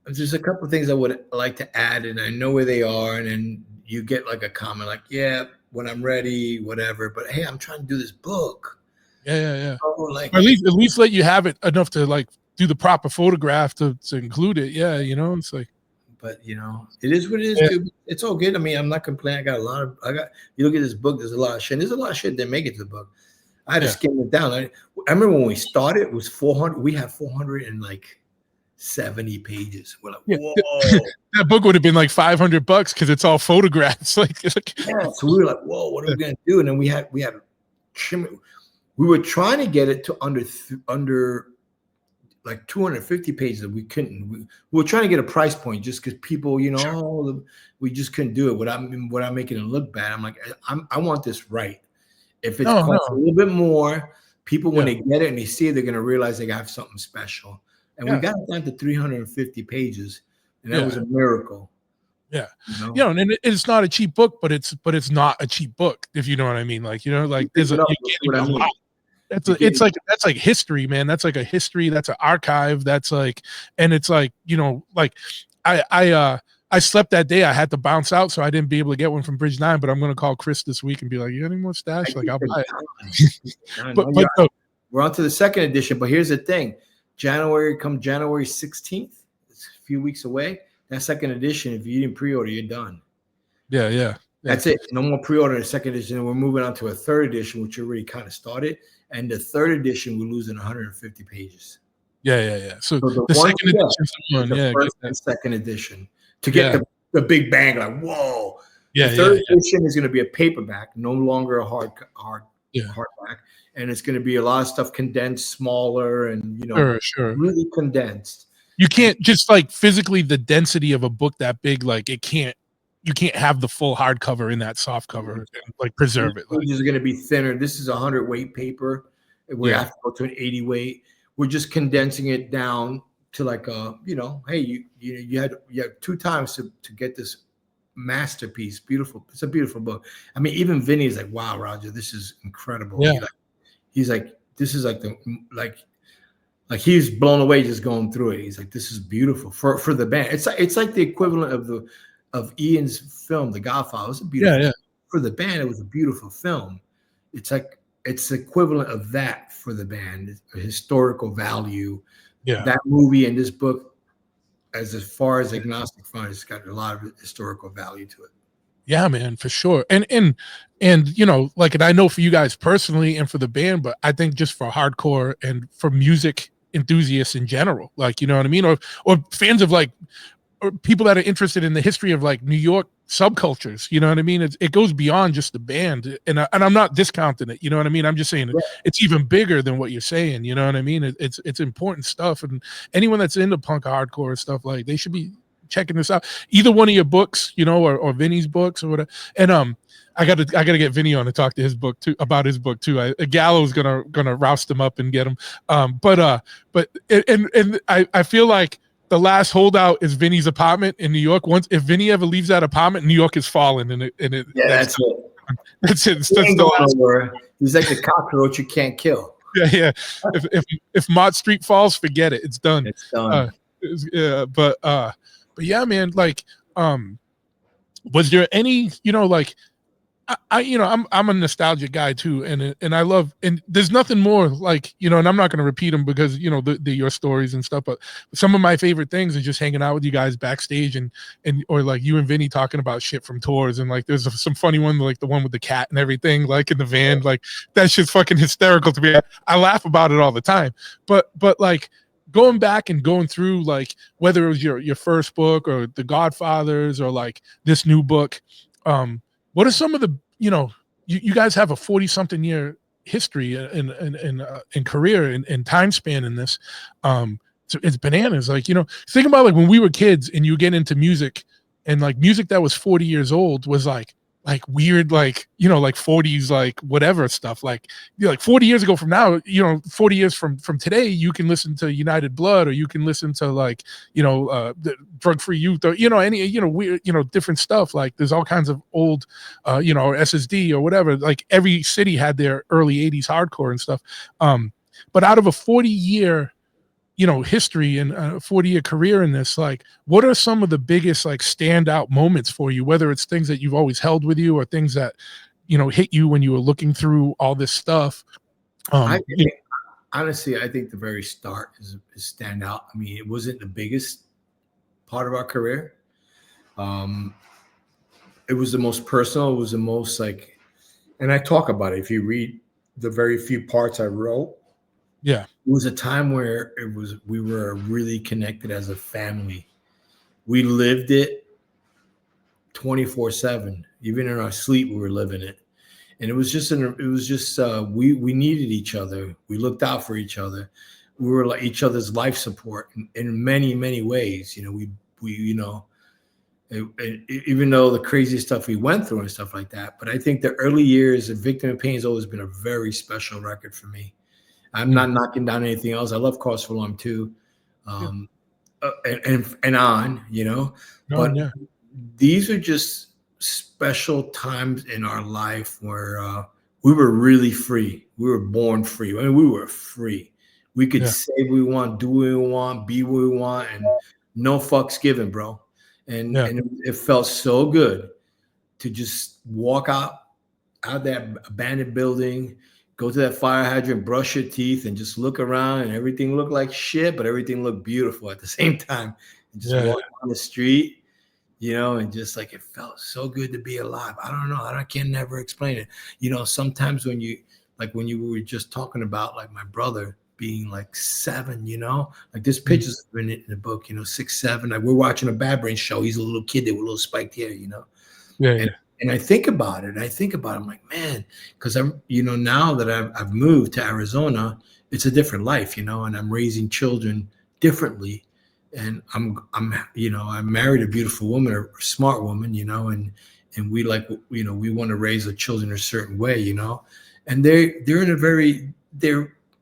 there's a couple of things I would like to add, and I know where they are, and then you get like a comment like, yeah, when I'm ready, whatever. But hey, I'm trying to do this book. Yeah. Or at least let you have it enough to like do the proper photograph to include it. Yeah, it's like. But it is what it is. Dude. It's all good. I mean, I'm not complaining. You look at this book. There's a lot of shit. There's a lot of shit that make it to the book. I had to skim it down. I remember when we started, it was 400. We had 470 pages. We're like, whoa. That book would have been like $500 because it's all photographs. So we were like, whoa, what are we gonna do? And then we had trim it. We were trying to get it to under like 250 pages that we couldn't. We were trying to get a price point just because people, we just couldn't do it without making it look bad. I'm like, I want this right. If it's a little bit more, people when they get it and they see it, they're gonna realize they got something special. And we got it down to 350 pages, and that was a miracle. Yeah, and it's not a cheap book, but it's not a cheap book, if you know what I mean. Like there's a lot. That's like history, man. That's like a history. That's an archive. That's like, and it's like like I slept that day. I had to bounce out, so I didn't be able to get one from Bridge 9. But I'm gonna call Chris this week and be like, "You got any more stash?" Like I'll buy it. but we're on to the second edition. But here's the thing: January 16th. It's a few weeks away. That second edition, if you didn't pre-order, you're done. Yeah. That's it. No more pre-order the second edition. And we're moving on to a third edition, which already kind of started. And the third edition, we're losing 150 pages. Yeah. So the second edition, the first and second edition to get the big bang. Like, whoa. The third edition is going to be a paperback, no longer a hardback, and it's going to be a lot of stuff condensed, smaller, and sure. really condensed. You can't just like physically the density of a book that big, like you can't have the full hardcover in that soft cover and like preserve it. Pages are going to be thinner. This is 100 weight paper. We have to go to an 80 weight. We're just condensing it down to like hey, you had 2 times to get this masterpiece. Beautiful. It's a beautiful book. I mean, even Vinny is like, wow, Roger, this is incredible. Yeah. He's like, this is like like he's blown away just going through it. He's like, this is beautiful for the band. It's like the equivalent of Ian's film, The Godfather. It was a beautiful for the band. It was a beautiful film. It's like it's the equivalent of that for the band, a historical value. Yeah, that movie and this book, as far as Agnostic Front, it's got a lot of historical value to it. Yeah, man, for sure. And like, and I know for you guys personally and for the band, but I think just for hardcore and for music enthusiasts in general, like, you know what I mean? Or fans of like or people that are interested in the history of like New York subcultures, you know what I mean? It goes beyond just the band, and I'm not discounting it, you know what I mean? I'm just saying Yeah. it's even bigger than what you're saying, you know what I mean? It's important stuff, and anyone that's into punk hardcore and stuff, like, they should be checking this out. Either one of your books, you know, or Vinny's books or whatever. And I gotta get Vinny on to talk to his book too, about his book too. Gallo's gonna roust him up and get him. But I feel like the last holdout is Vinny's apartment in New York. Once, if Vinny ever leaves that apartment, New York is falling, That's it. That's it. That's the last. He's like the cockroach you can't kill. Yeah. If Mott Street falls, forget it. It's done. It's done. But yeah, man. Like, was there any, you know, like, I'm a nostalgic guy too, and I love, and there's nothing more like, you know, and I'm not going to repeat them because, you know, your stories and stuff, but some of my favorite things is just hanging out with you guys backstage and or like you and Vinny talking about shit from tours, and like there's some funny one, like the one with the cat and everything, like in the van, like that shit's fucking hysterical to me. I laugh about it all the time, but like going back and going through, like, whether it was your first book or the Godfathers or like this new book, what are some of the, you know, you guys have a 40-something year history and career and time span in this. So it's bananas. Like, you know, think about like when we were kids and you get into music, and like music that was 40 years old was like weird, like, you know, like 40s, like whatever stuff, like, you know, like 40 years ago from now, you know, 40 years from today, you can listen to United Blood, or you can listen to like, you know, the Drug Free Youth, or, you know, any, you know, weird, you know, different stuff. Like there's all kinds of old, you know, or SSD or whatever, like every city had their early 80s hardcore and stuff. But out of a 40-year, you know, history and a 40-year career in this, like, what are some of the biggest like standout moments for you, whether it's things that you've always held with you or things that, you know, hit you when you were looking through all this stuff? Honestly, I think the very start is standout. I mean, it wasn't the biggest part of our career. It was the most personal. It was the most like, and I talk about it. If you read the very few parts I wrote, yeah, it was a time where we were really connected as a family. We lived it 24/7. Even in our sleep, we were living it. And it was just we needed each other. We looked out for each other. We were like each other's life support in many, many ways. You know, we you know, even though the crazy stuff we went through and stuff like that. But I think the early years of Victim of Pain has always been a very special record for me. I'm not knocking down anything else. I love Cause for Alarm too, and on, you know. But these are just special times in our life where we were really free. We were born free. I mean, we were free. We could say what we want, do what we want, be what we want, and no fucks given, bro. And it felt so good to just walk out that abandoned building, go to that fire hydrant, brush your teeth, and just look around, and everything looked like shit, but everything looked beautiful at the same time. And just walk on the street, you know, and just like, it felt so good to be alive. I don't know. I can never explain it. You know, sometimes when you were just talking about like my brother being like 7, you know, like this picture's been in the book, you know, 6, 7. Like we're watching a Bad Brains show. He's a little kid with a little spiked hair, you know. And I think about it. I'm like, man, because I'm, you know, now that I've moved to Arizona, it's a different life, you know, and I'm raising children differently. And I'm, you know, I married a beautiful woman, a smart woman, you know, and we like, you know, we want to raise our children a certain way, you know, and they're in a very,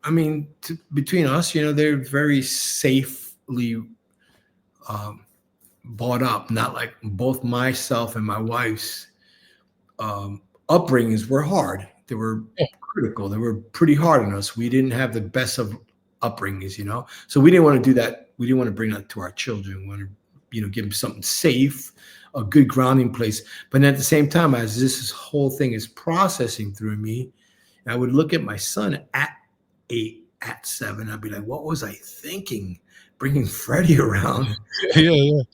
I mean, between us, you know, they're very safely brought up. Not like both myself and my wife's upbringings were hard. They were critical. They were pretty hard on us. We didn't have the best of upbringings, you know, so we didn't want to do that. We didn't want to bring that to our children. We want to, you know, give them something safe, a good grounding place. But at the same time, as this whole thing is processing through me, I would look at my son at 8, at 7. I'd be like, what was I thinking? Bringing Freddie around. Yeah. You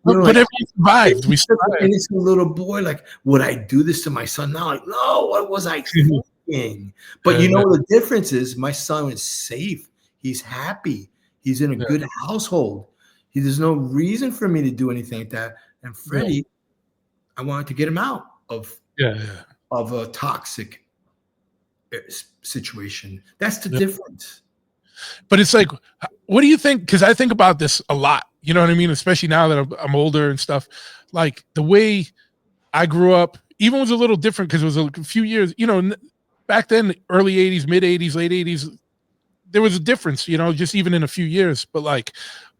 know, but everyone survived. We survived. And this little boy, like, would I do this to my son now? Like, no, what was I thinking? But you know, the difference is my son is safe. He's happy. He's in a good household. There's no reason for me to do anything like that. And Yeah. Freddie, I wanted to get him out of Yeah. a toxic situation. That's the Yeah. difference. But it's like, what do you think? Because I think about this a lot. You know what I mean? Especially now that I'm older and stuff. Like the way I grew up, even was a little different because it was a few years. You know, back then, early '80s, mid '80s, late '80s, there was a difference. You know, just even in a few years. But like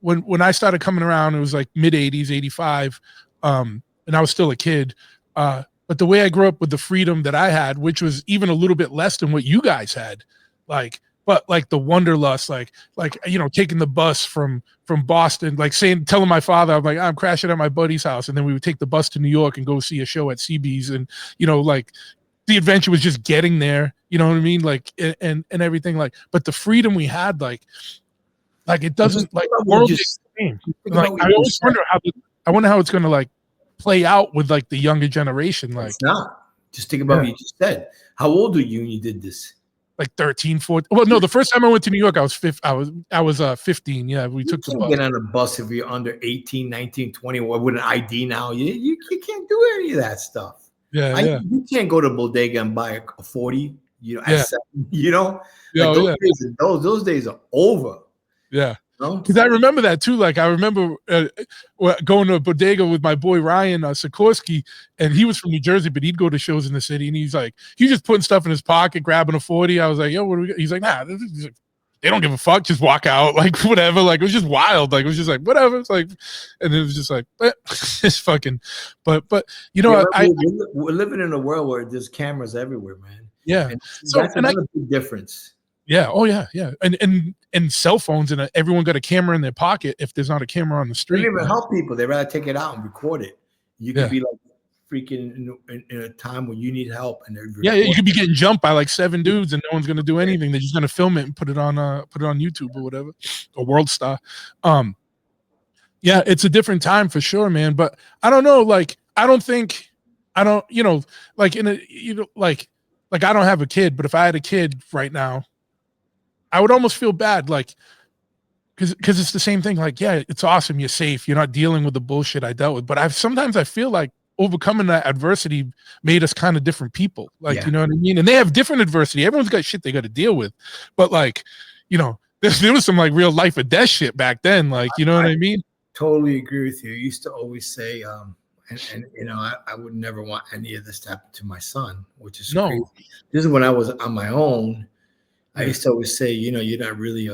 when I started coming around, it was like mid '80s, '85, and I was still a kid. But the way I grew up with the freedom that I had, which was even a little bit less than what you guys had, like. But like the wanderlust, like you know, taking the bus from Boston, like telling my father, I'm like, I'm crashing at my buddy's house, and then we would take the bus to New York and go see a show at CB's, and you know, like the adventure was just getting there, you know what I mean, like and everything, like. But the freedom we had, like it doesn't like the world is the same. Like I always wonder how it's going to like play out with like the younger generation. Like it's not. Just think about what you just said. How old were you when you did this? Like 13, 14. Well, no, the first time I went to New York, I was 15. Yeah, we took the bus. Get on a bus if you're under 18, 19, 20, or with an ID now. You can't do any of that stuff. Yeah. You can't go to bodega and buy a 40, you know, at 7, you know? Yeah, like those days are over. Yeah. No? Because I remember that too. Like I remember going to a bodega with my boy Ryan Sikorsky, and he was from New Jersey, but he'd go to shows in the city, and he's just putting stuff in his pocket, grabbing a 40. I was like, yo, what do we got? He's like, nah, they don't give a fuck, just walk out, like whatever. Like it was just wild. Like it was just like whatever. It's like, and it was just like, it's fucking. But you know, we're living in a world where there's cameras everywhere, man. Yeah, and so that's another big difference. Yeah. Oh yeah. And cell phones, and everyone got a camera in their pocket. If there's not a camera on the street, they don't even help people. They rather take it out and record it. You could be like freaking in a time when you need help, and you could be getting jumped by like 7 dudes, and no one's gonna do anything. They're just gonna film it and put it on YouTube or whatever, or World Star. Yeah, it's a different time for sure, man. But I don't know. Like I don't, you know, like in a, you know, like I don't have a kid, but if I had a kid right now, I would almost feel bad, like, because it's the same thing. Like, yeah, it's awesome, you're safe, you're not dealing with the bullshit I dealt with. But sometimes I feel like overcoming that adversity made us kind of different people. Like, you know what I mean? And they have different adversity. Everyone's got shit they got to deal with. But like, you know, there was some like real life or death shit back then. Like, you know what I mean? Totally agree with you. I used to always say, and you know, I would never want any of this to happen to my son, which is crazy. This is when I was on my own. I used to always say, you know, you're not really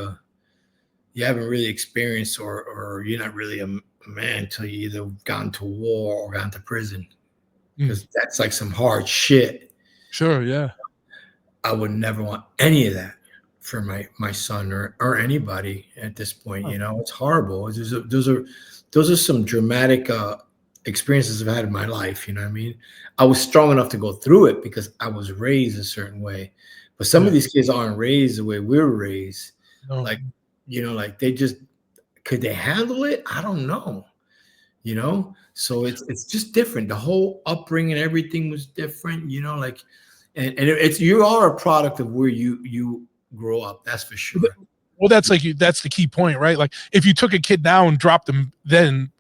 you haven't really experienced or you're not really a man until you either gone to war or gone to prison, because that's like some hard shit. Sure, yeah. I would never want any of that for my son or anybody at this point. You know, it's horrible. Those are some dramatic experiences I've had in my life. You know what I mean? I was strong enough to go through it because I was raised a certain way. But some of these kids aren't raised the way we were raised. No. Like, you know, like could they handle it? I don't know. You know, so it's just different. The whole upbringing, everything was different. You know, like, and you are a product of where you grow up. That's for sure. Well, that's the key point, right? Like, if you took a kid now and dropped them then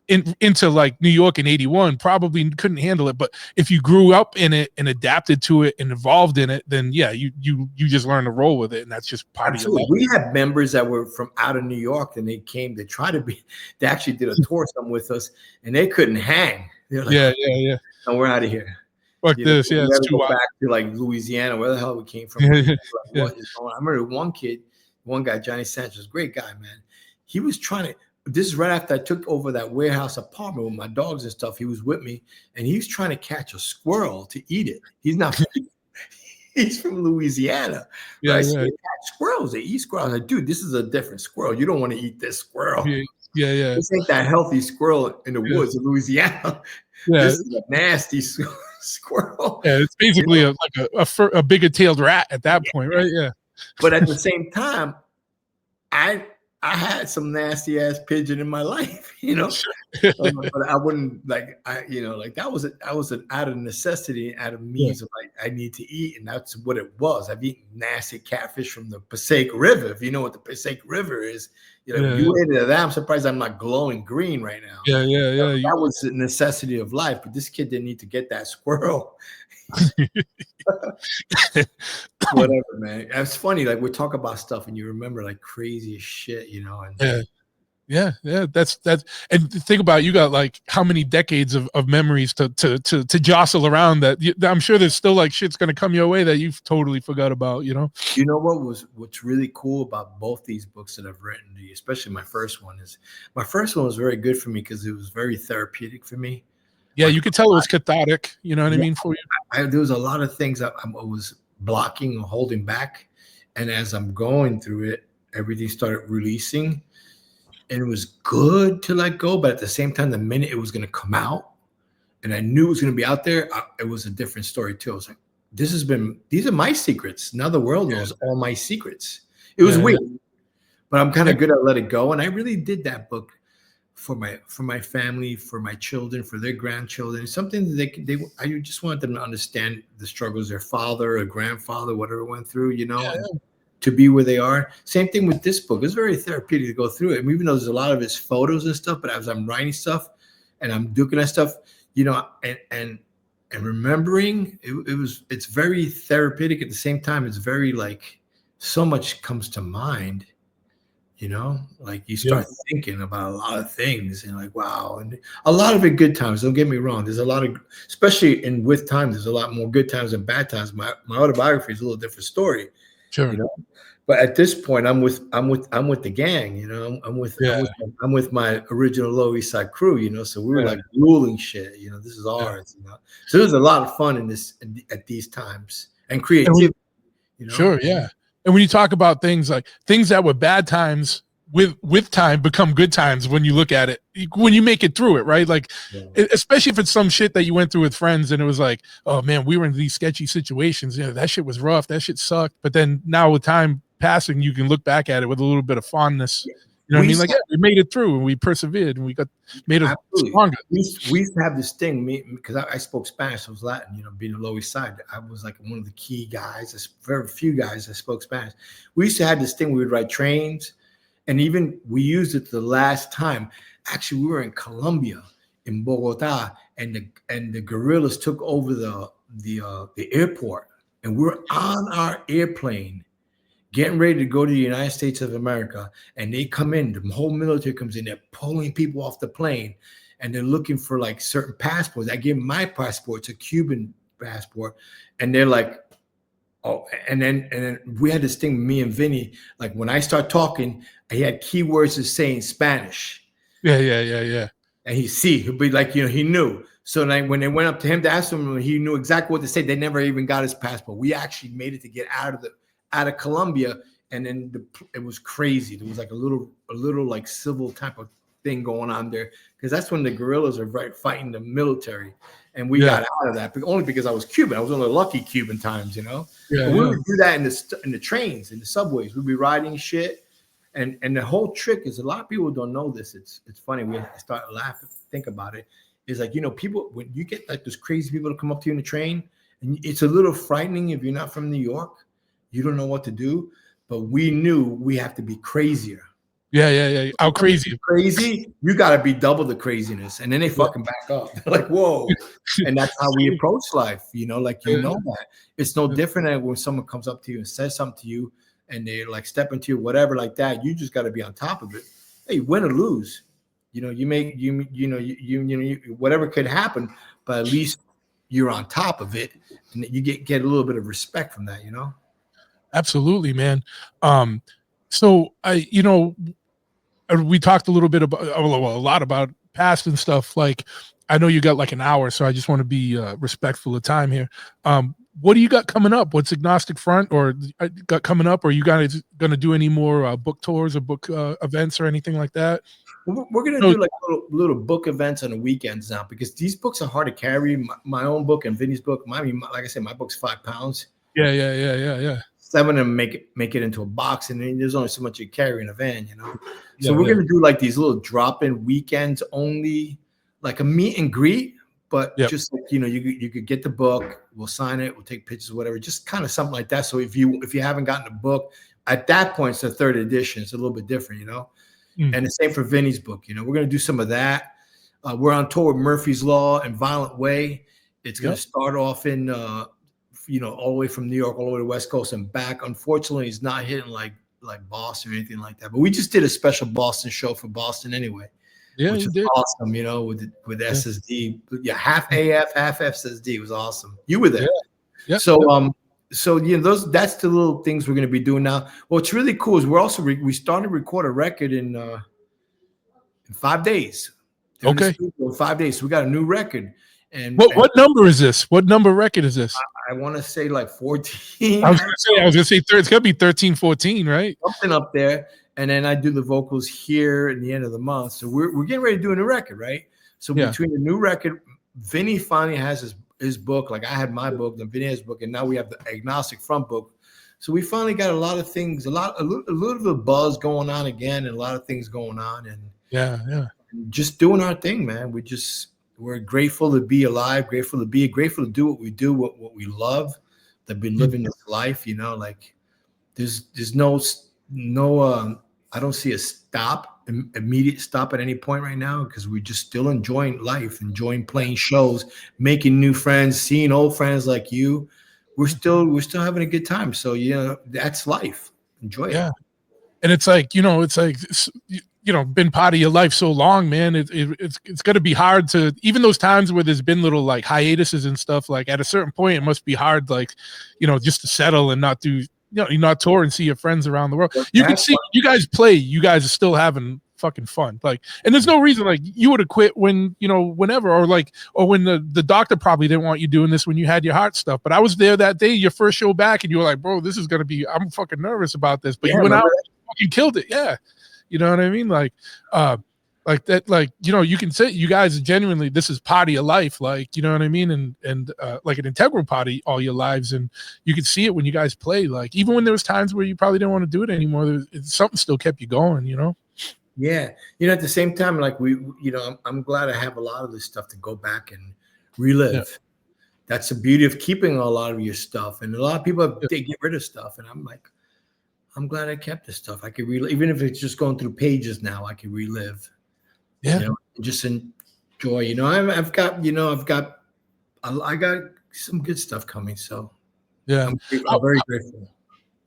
into like New York in '81, probably couldn't handle it. But if you grew up in it and adapted to it and evolved in it, then yeah, you just learn to roll with it, and that's just part of your life. We had members that were from out of New York, and they came to try to be. They actually did a tour some with us, and they couldn't hang. They're like, yeah. And we're out of here. Fuck this, yeah. It's too go back to like Louisiana, where the hell we came from. Like, what is going on? I remember one guy, Johnny Sanchez, great guy, man. He was trying to. This is right after I took over that warehouse apartment with my dogs and stuff. He was with me, and he was trying to catch a squirrel to eat it. He's not. He's from Louisiana. Yeah, right? So they catch squirrels. They eat squirrels. I'm like, dude, this is a different squirrel. You don't want to eat this squirrel. Yeah. This ain't that healthy squirrel in the woods of Louisiana. Yeah. This is a nasty squirrel. Yeah, it's basically a bigger tailed rat at that point, right? Yeah. But at the same time, I had some nasty ass pigeon in my life, you know. But I wouldn't like like that was an out of necessity, out of Yeah. means of like I need to eat, and that's what it was. I've eaten nasty catfish from the Passaic River. If you know what the Passaic River is, Yeah, you ate it that. I'm surprised I'm not glowing green right now. yeah, yeah, yeah. That was the necessity of life, but this kid didn't need to get that squirrel. Whatever, man. It's funny, like we talk about stuff and you remember like crazy as shit, and Yeah. Yeah, yeah, that's and think about it, you got like how many decades of memories to jostle around that I'm sure there's still like shit's gonna come your way that you've totally forgot about, You know what's really cool about both these books that I've written, especially my first one was very good for me because it was very therapeutic for me. Yeah, Like, you could tell it was cathartic, you know what I mean, for you. there was a lot of things I was blocking or holding back, and as I'm going through it, everything started releasing. And it was good to let go, but at the same time, the minute it was going to come out and I knew it was going to be out there, it was a different story too. I was like, these are my secrets. Now the world knows all my secrets. It was weird, but I'm kind of good at let it go. And I really did that book for my family, for my children, for their grandchildren. It's something that I just wanted them to understand the struggles their father or grandfather, whatever went through, and to be where they are. Same thing with this book. It's very therapeutic to go through it. And even though there's a lot of it's photos and stuff, but as I'm writing stuff and I'm looking at stuff, and remembering, it's very therapeutic. At the same time, it's very like so much comes to mind, like you start thinking about a lot of things and like, wow. And a lot of it good times. Don't get me wrong. There's a lot of, especially with time, there's a lot more good times than bad times. My autobiography is a little different story. Sure. But at this point, I'm with the gang. I'm with my original Lower East Side crew. So we were like ruling shit. This is ours. So there's a lot of fun in this at these times and creativity. Sure, yeah. And when you talk about things like things that were bad times with time become good times when you look at it, when you make it through it, right? Like, especially if it's some shit that you went through with friends and it was like, oh man, we were in these sketchy situations. That shit was rough. That shit sucked. But then now with time passing, you can look back at it with a little bit of fondness. You know what I mean? Like, we made it through and we persevered and we made it stronger. We used to have this thing, because I spoke Spanish, I was Latin, being a Lower East Side. I was like one of the key guys. There's very few guys that spoke Spanish. We used to have this thing, we would write trains. And even we used it the last time. Actually, we were in Colombia, in Bogota, and the guerrillas took over the airport, and we're on our airplane, getting ready to go to the United States of America. And they come in, the whole military comes in, they're pulling people off the plane, and they're looking for like certain passports. I gave them my passport, it's a Cuban passport, and they're like, oh, and then we had this thing, me and Vinny, like when I start talking, he had keywords to say in Spanish. Yeah. And he'd be like, he knew. So then when they went up to him to ask him, he knew exactly what to say. They never even got his passport. We actually made it to get out of Colombia. And then it was crazy. There was like a little like civil type of thing going on there, because that's when the guerrillas are fighting the military. And we got out of that, but only because I was Cuban. I was one of the lucky Cuban times, we would do that in the trains, in the subways. We'd be riding shit, and the whole trick is, a lot of people don't know this. It's funny. We start laughing, think about it. Is like, people, when you get like those crazy people to come up to you in the train, and it's a little frightening if you're not from New York. You don't know what to do, but we knew we have to be crazier. Yeah. How crazy? Crazy. You got to be double the craziness. And then they fucking back up. They're like, whoa. And that's how we approach life. That. It's no different than when someone comes up to you and says something to you and they like step into you, whatever like that. You just got to be on top of it. Hey, win or lose. You make, whatever could happen, but at least you're on top of it. And you get a little bit of respect from that, Absolutely, man. So we talked a little bit about, a lot about past and stuff. Like, I know you got like an hour, so I just want to be respectful of time here. What do you got coming up? What's Agnostic Front or got coming up? Are you guys going to do any more book tours or book events or anything like that? We're going to do like little book events on the weekends now, because these books are hard to carry. My own book and Vinny's book, like I said, my book's 5 pounds. Yeah. 7 of them make it into a box, and then there's only so much you carry in a van, you know. So Yeah, we're gonna do like these little drop-in weekends only, like a meet and greet, but just like, you know, you could get the book, we'll sign it, we'll take pictures, whatever, just kind of something like that. So if you haven't gotten the book at that point, it's the 3rd edition, it's a little bit different, you know. And the same for Vinny's book, you know. We're gonna do some of that. We're on tour with Murphy's Law and Violent Way. It's gonna start off in you know, all the way from New York all the way to West Coast and back. Unfortunately, it's not hitting like Boston or anything like that. But we just did a special Boston show for Boston anyway. Yeah, which is awesome, you know, with SSD. Yeah, half AF, half SSD. It was awesome. You were there. Yeah. So so you know, that's the little things we're gonna be doing now. What's really cool is we're also we started to record a record in 5 days. Okay. In 5 days. So we got a new record. And what number is this? What number record is this? I want to say like 14. I was gonna say it's gonna be 13, 14, right? Something up there. And then I do the vocals here at the end of the month. So we're getting ready to do a new record, right? So between the new record, Vinny finally has his book. Like I had my book, then Vinny has his book, and now we have the Agnostic Front book. So we finally got a lot of things, a little bit of buzz going on again, and a lot of things going on, and just doing our thing, man. We're grateful to be alive, grateful to do what we do, what we love. That been living this life, you know. Like there's no I don't see a immediate stop at any point right now, because we're just still enjoying life, enjoying playing shows, making new friends, seeing old friends like you. We're still having a good time. So yeah, that's life. Enjoy it. Yeah, and it's like, you know, you know, been part of your life so long, man. It's going to be hard to, even those times where there's been little like hiatuses and stuff. Like at a certain point, it must be hard, like, you know, just to settle and not do, you know, you not tour and see your friends around the world. You can see you guys play. You guys are still having fucking fun. Like, and there's no reason like you would have quit when, you know, whenever, or when the doctor probably didn't want you doing this when you had your heart stuff. But I was there that day, your first show back, and you were like, bro, this is going to be, I'm fucking nervous about this. But you went out and fucking killed it. Yeah. You know what I mean? Like that, like, you know, you can say you guys genuinely, this is part of your life. Like, you know what I mean? And like an integral part of all your lives. And you can see it when you guys play, like, even when there was times where you probably didn't want to do it anymore, something still kept you going, you know? Yeah. You know, at the same time, like you know, I'm glad I have a lot of this stuff to go back and relive. Yeah. That's the beauty of keeping a lot of your stuff. And a lot of people, they get rid of stuff. And I'm like, I'm glad I kept this stuff. I could relive, even if it's just going through pages now, I can relive. Yeah. You know, just enjoy. You know, I got some good stuff coming. So yeah, I'm very grateful.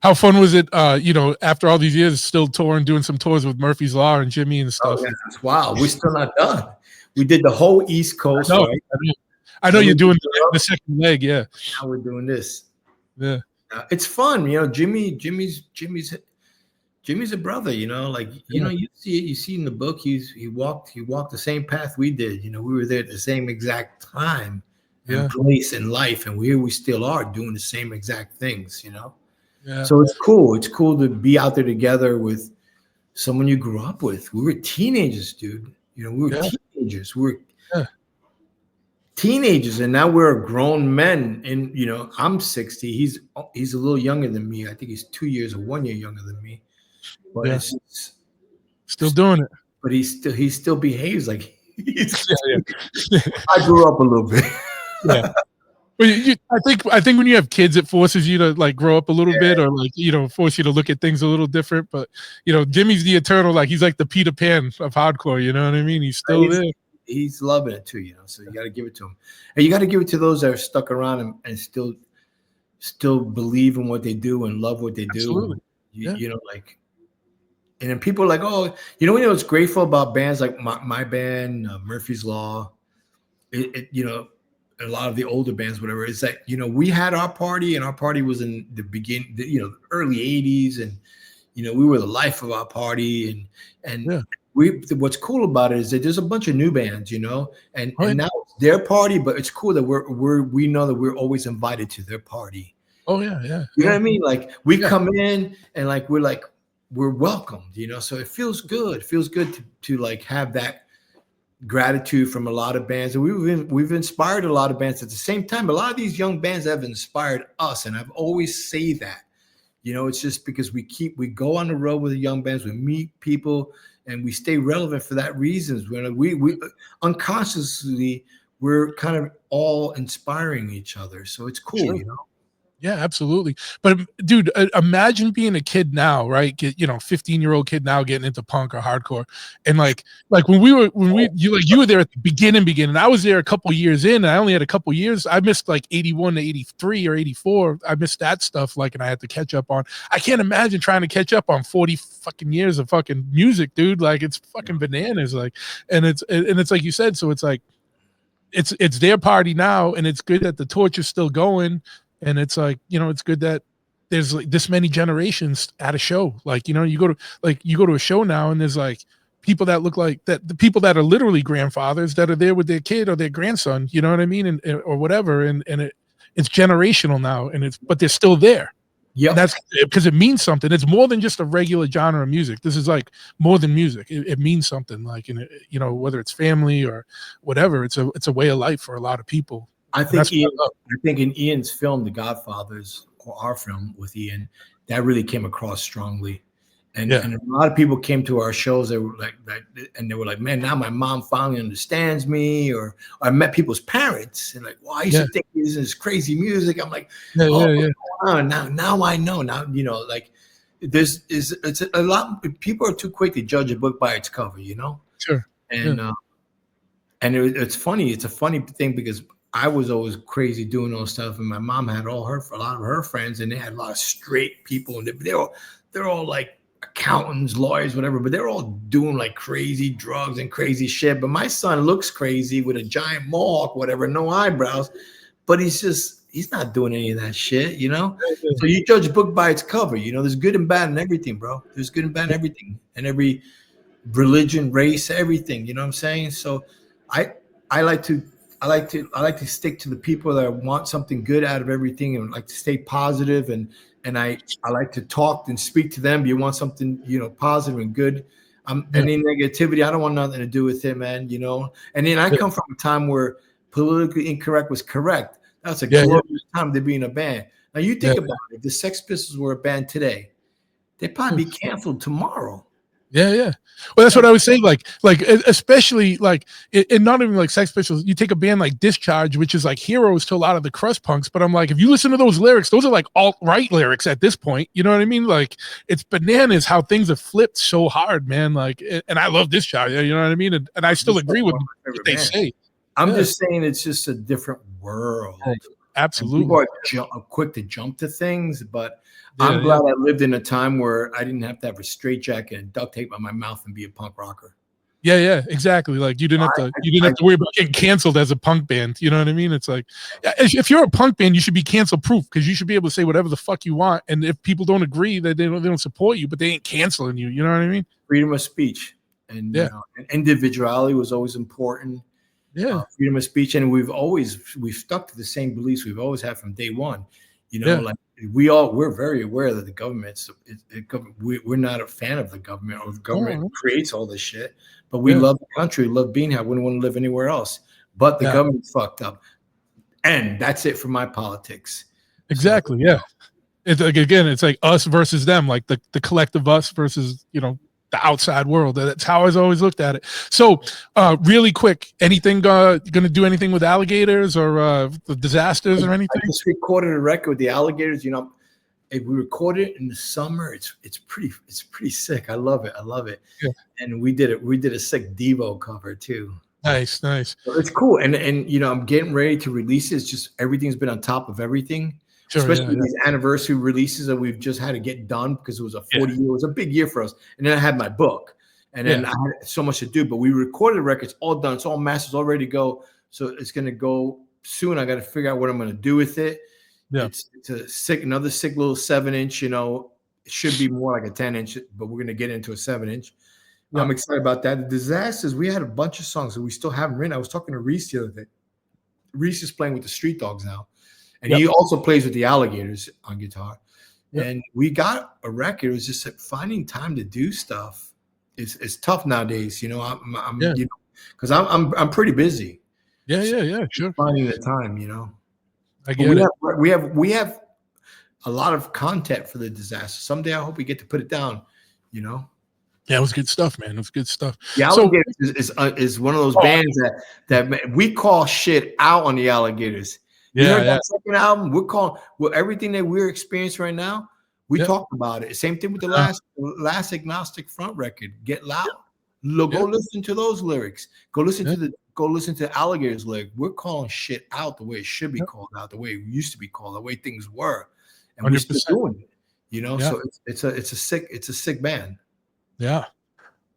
How fun was it, you know, after all these years, still touring, doing some tours with Murphy's Law and Jimmy and stuff? Oh, yeah, wow, we're still not done. We did the whole East Coast. I know you're doing the second leg, yeah. Now we're doing this. Yeah. It's fun, you know. Jimmy's a brother, you know. Like, you know, you see in the book, he walked the same path we did. You know, we were there at the same exact time and place in life, and here we still are doing the same exact things, you know. Yeah. So it's cool. It's cool to be out there together with someone you grew up with. We were teenagers, dude. You know, we were teenagers. We were teenagers, and now we're grown men. And you know, I'm 60. He's a little younger than me. I think he's 2 years or 1 year younger than me. But it's still doing it. But he still behaves like he's. I grew up a little bit. Yeah. But I think when you have kids, it forces you to like grow up a little bit, or like, you know, force you to look at things a little different. But you know, Jimmy's the eternal, like he's like the Peter Pan of hardcore. You know what I mean? He's still there. He's loving it too, you know. So you got to give it to him, and you got to give it to those that are stuck around and still believe in what they do and love what they do. Absolutely. You know, like, and then people are like, oh, you know what's grateful about bands like my band, Murphy's Law, you know, a lot of the older bands, whatever, is that, you know, we had our party, and our party was in the beginning, you know, early 80s, and you know, we were the life of our party, and what's cool about it is that there's a bunch of new bands, you know, and now it's their party, but it's cool that we know that we're always invited to their party. Oh yeah. You know what I mean? Like we come in and like we're welcomed, you know. So it feels good. It feels good to like have that gratitude from a lot of bands, and we've inspired a lot of bands at the same time. A lot of these young bands have inspired us, and I've always say that, You know, it's just because we go on the road with the young bands, we meet people, and we stay relevant for that reasons. When we unconsciously, we're kind of all inspiring each other. So it's cool, Sure. you know? Yeah, absolutely. But dude, imagine being a kid now, right? 15-year-old kid now getting into punk or hardcore, and like when you were there at the beginning. I was there a couple years in, and I only had a couple years. I missed like 81 to 83 or 84. I missed that stuff, like, and I had to catch up on. I can't imagine trying to catch up on 40 fucking years of fucking music, dude. Like, it's fucking bananas. Like, and it's like you said, so it's like it's their party now, and it's good that the torch is still going. And it's like, it's good that there's like this many generations at a show. Like, you go to a show now, and there's like people that look like that, the people that are literally grandfathers that are there with their kid or their grandson, you know what I mean? And or whatever. And it's generational now, but they're still there. Yeah. That's because it means something. It's more than just a regular genre of music. This is like more than music. It means something, like, whether it's family or whatever, it's a way of life for a lot of people. I think in Ian's film, The Godfathers, or our film with Ian, that really came across strongly. And a lot of people came to our shows. They were like, man, now my mom finally understands me. Or I met people's parents and like, well, I used to think this is crazy music. I'm like, now I know. Now, like it's a lot. People are too quick to judge a book by its cover, Sure. And it's funny. It's a funny thing because I was always crazy doing all stuff, and my mom had a lot of her friends, and they had a lot of straight people, and they're all like accountants, lawyers, whatever, but they're all doing like crazy drugs and crazy shit. But my son looks crazy with a giant mohawk, whatever, no eyebrows, but he's not doing any of that shit, So you judge a book by its cover, There's good and bad in everything, bro. There's good and bad in everything, and every religion, race, everything. You know what I'm saying? So I like to stick to the people that want something good out of everything, and like to stay positive, and I like to talk and speak to them. You want something, positive and good. Any negativity, I don't want nothing to do with it, man. And then I come from a time where politically incorrect was correct. That's a glorious time to be in a band. Now you think about it. If the Sex Pistols were a band today, they'd probably be canceled tomorrow. Yeah. Well, that's what I was saying. Like, especially like, and not even like Sex Pistols. You take a band like Discharge, which is like heroes to a lot of the crust punks. But I'm like, if you listen to those lyrics, those are like alt-right lyrics at this point. You know what I mean? Like, it's bananas how things have flipped so hard, man. Like, and I love Discharge. You know what I mean? And I still agree with what they say. I'm just saying it's just a different world. Absolutely. And people are quick to jump to things, but I'm glad I lived in a time where I didn't have to have a straitjacket and duct tape on my mouth and be a punk rocker. Yeah, exactly. Like you didn't have to worry about getting canceled as a punk band. You know what I mean? It's like, if you're a punk band, you should be cancel proof, because you should be able to say whatever the fuck you want. And if people don't agree, that they don't support you, but they ain't canceling you. You know what I mean? Freedom of speech, and and individuality was always important. Yeah, freedom of speech, and we've stuck to the same beliefs we've always had from day one. Like we're very aware that the government, we're not a fan of the government, or the government creates all this shit. But we love the country, love being here. We wouldn't want to live anywhere else. But the government fucked up, and that's it for my politics. Exactly. So, it's like, again, it's like us versus them, like the collective us versus the outside world. That's how I've always looked at it. So really quick, anything gonna do anything with Alligators or the Disasters or anything? I just recorded a record with the Alligators. If we recorded it in the summer, it's pretty sick. I love it. Yeah. And we did a sick Devo cover too. Nice. So it's cool. And I'm getting ready to release it. It's just everything's been on top of everything. Sure, especially these anniversary releases that we've just had to get done, because it was a 40 year, it was a big year for us. And then I had my book, and then I had so much to do, but we recorded the records, all done. It's all masters, all ready to go. So it's going to go soon. I got to figure out what I'm going to do with it. Yeah. It's another sick little 7-inch, it should be more like a 10-inch, but we're going to get into a 7-inch. Yeah. I'm excited about that. The Disasters, we had a bunch of songs that we still haven't written. I was talking to Reese the other day. Reese is playing with the Street Dogs now. And he also plays with the Alligators on guitar. Yep. And we got a record. It was just like finding time to do stuff. It's tough nowadays, because I'm pretty busy. Yeah, sure. Finding the time, I get it. We have a lot of content for the disaster. Someday I hope we get to put it down, you know. Yeah, it was good stuff, man. It was good stuff. The Alligators is one of those bands that we call shit out on the Alligators. You heard that second album? We're calling everything that we're experiencing right now. We talked about it. Same thing with the last Agnostic Front record. Get Loud. Go listen to those lyrics. Go listen to Alligators lyrics. We're calling shit out the way it should be called out, the way it used to be called, the way things were, and 100%. We're still doing it. You know, so it's a sick band. Yeah.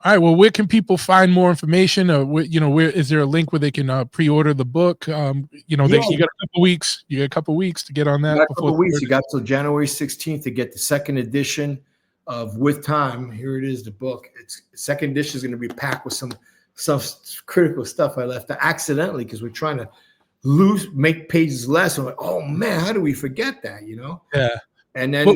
All right. Well, where can people find more information? Or where is there a link where they can pre-order the book? You got a couple weeks. You got a couple weeks to get on that. You got till January 16th to get the second edition of With Time. Here it is, the book. It's second edition is going to be packed with some critical stuff I left accidentally because we're trying to make pages less. I'm like, oh man, how do we forget that? You know? Yeah. And then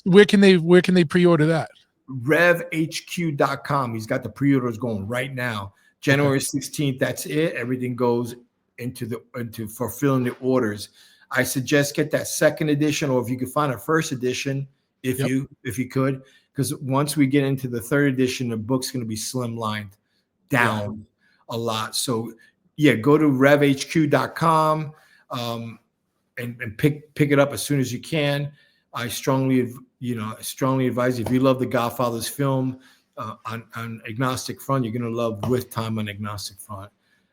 where can they pre-order that? RevHQ.com. He's got the pre-orders going right now. January 16th. That's it. Everything goes into fulfilling the orders. I suggest get that second edition, or if you could find a first edition, if you could, because once we get into the third edition, the book's going to be slimlined down a lot. So go to RevHQ.com and pick it up as soon as you can. I strongly advise, if you love the Godfathers film on Agnostic Front, you're going to love With Time on Agnostic Front.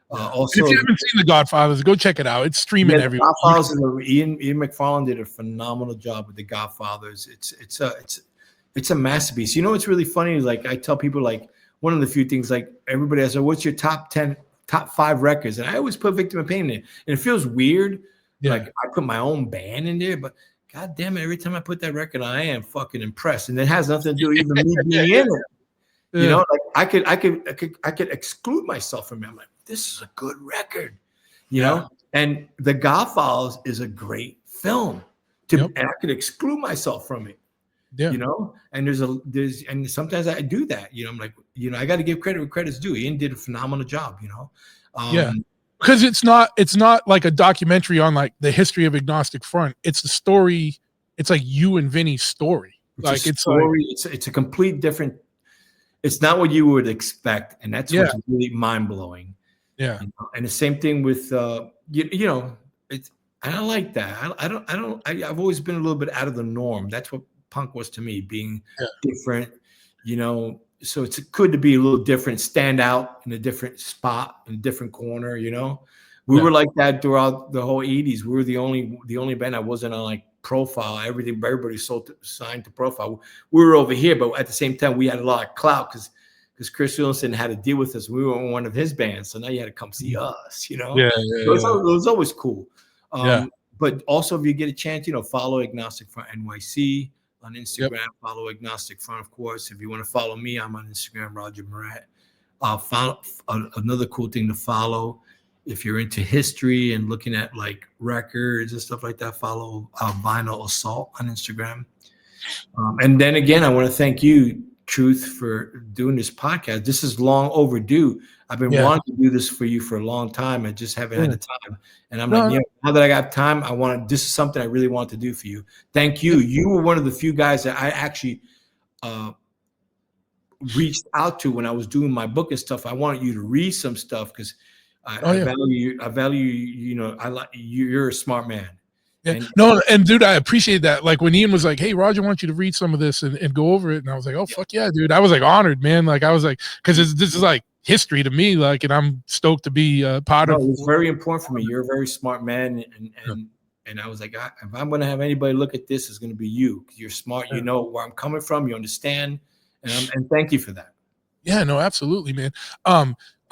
Also, if you haven't seen the Godfathers, go check it out. It's streaming everywhere. Ian McFarlane did a phenomenal job with the Godfathers. It's a masterpiece. You know what's really funny is, like, I tell people, like, one of the few things, like, everybody asks, what's your top 5 records? And I always put Victim of Pain in it. And it feels weird. Like, I put my own band in there, but God damn it, every time I put that record on, I am fucking impressed. And it has nothing to do with even me being in it. You know, like I could exclude myself from it. I'm like, this is a good record, you know? And The Godfathers is a great film. And I could exclude myself from it. You know, and and sometimes I do that. You know, I'm like, I got to give credit where credit's due. Ian did a phenomenal job. You know, because it's not like a documentary on like the history of Agnostic Front. It's the story. It's like you and Vinny's story. It's a complete different. It's not what you would expect, and that's what's really mind blowing. Yeah, and the same thing with it's. I don't like that. I've always been a little bit out of the norm. That's what punk was to me, being different, so it's good to be a little different, stand out in a different spot, in a different corner. We were like that throughout the whole 80s. We were the only band that wasn't on like Profile. Everybody signed to Profile. We were over here, but at the same time we had a lot of clout because Chris Wilson had to deal with us. We were in one of his bands, so now you had to come see us. It was always cool. But also, if you get a chance, follow Agnostic Front NYC on Instagram. Follow Agnostic Front, of course. If you want to follow me, I'm on Instagram, Roger Miret. Another cool thing to follow, if you're into history and looking at like records and stuff like that, follow Vinyl Assault on Instagram. And then again, I want to thank you, Truth, for doing this podcast. This is long overdue. I've been wanting to do this for you for a long time. I just haven't had the time. And I'm now that I got time, this is something I really want to do for you. Thank you. You were one of the few guys that I actually reached out to when I was doing my book and stuff. I wanted you to read some stuff because I value you. I like you. You're a smart man. Yeah. And dude, I appreciate that. Like when Ian was like, "Hey, Roger, I want you to read some of this and go over it," and I was like, "Oh, fuck yeah, dude!" I was like honored, man. Like I was like, because this is like history to me, like, and I'm stoked to be part of. It's very important for me. You're a very smart man, and I was like, if I'm going to have anybody look at this, it's going to be you. You're smart. You know where I'm coming from. You understand, and thank you for that. Yeah, no, absolutely, man.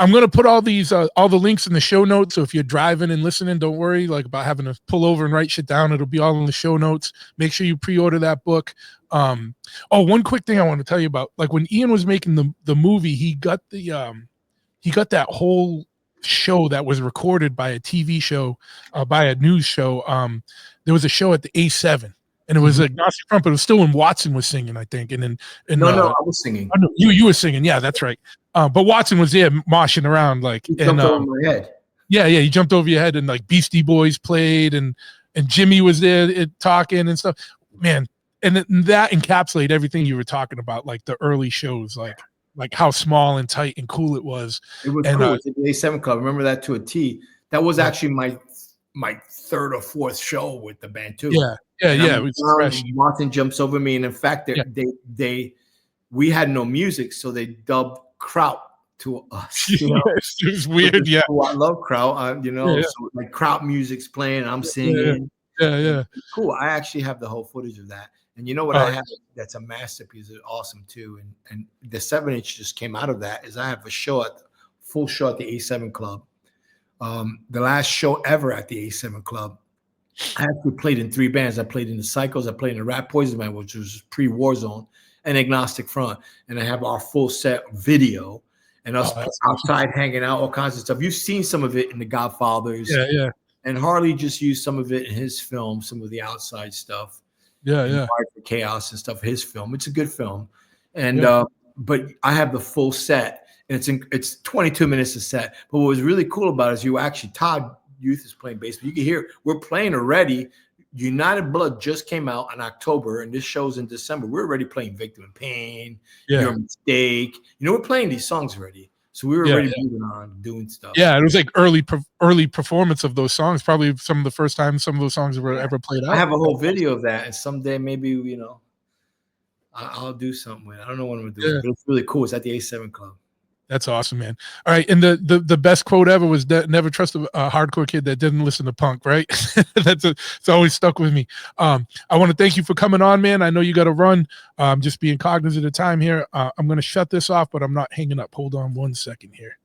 I'm going to put all the links in the show notes. So if you're driving and listening, don't worry like about having to pull over and write shit down. It'll be all in the show notes. Make sure you pre-order that book. One quick thing I want to tell you about, like when Ian was making the movie, he got that whole show that was recorded by a TV show, by a news show. There was a show at the A7. And it was Agnostic Front, but it was still when Watson was singing, I think. And no, I was singing. You were singing, yeah, that's right. But Watson was there moshing around, like, he jumped over my head. Yeah, he jumped over your head, and like Beastie Boys played, and Jimmy was there talking and stuff. man, and that encapsulated everything you were talking about, like the early shows, like how small and tight and cool it was. It was And cool. It's the A7 Club. Remember that to a T. That was Yeah. actually my third or fourth show with the band too. yeah, it was fresh. Martin jumps over me, and in fact, Yeah. we had no music, so they dubbed Kraut to us. You know? Yes, it was weird. Yeah, Cool. I love Kraut. You know, Yeah. so like Kraut music's playing, and I'm singing. yeah. Cool. I actually have the whole footage of that. And you know what Oh, I have that's a masterpiece. It's awesome too. And the 7-inch just came out of that. Is I have a full show at the A7 Club. The last show ever at the A7 Club. I actually played in 3 bands. I played in the Psychos, I played in the Rat Poison Band, which was pre-Warzone, and Agnostic Front. And I have our full set video and us outside hanging out, all kinds of stuff. You've seen some of it in the Godfathers. Yeah. And Harley just used some of it in his film, some of the outside stuff. Yeah. For Chaos and stuff. His film. It's a good film. And but I have the full set. And it's 22 minutes a set. But what was really cool about it is Todd Youth is playing bass. But you can hear we're playing already. United Blood just came out in October, and this show's in December. We're already playing Victim in Pain, Your Mistake. You know, we're playing these songs already. So we were already moving on, doing stuff. Yeah, it was like early performance of those songs. Probably some of the first time some of those songs were ever played out. I have a whole video of that, and someday maybe I'll do something with it. I don't know what I'm gonna do, but it's really cool. It's at the A7 Club. That's awesome, man. All right, and the best quote ever was never trust a hardcore kid that didn't listen to punk, right? It's always stuck with me. I want to thank you for coming on, man. I know you got to run. Just being cognizant of time here. I'm going to shut this off, but I'm not hanging up. Hold on one second here.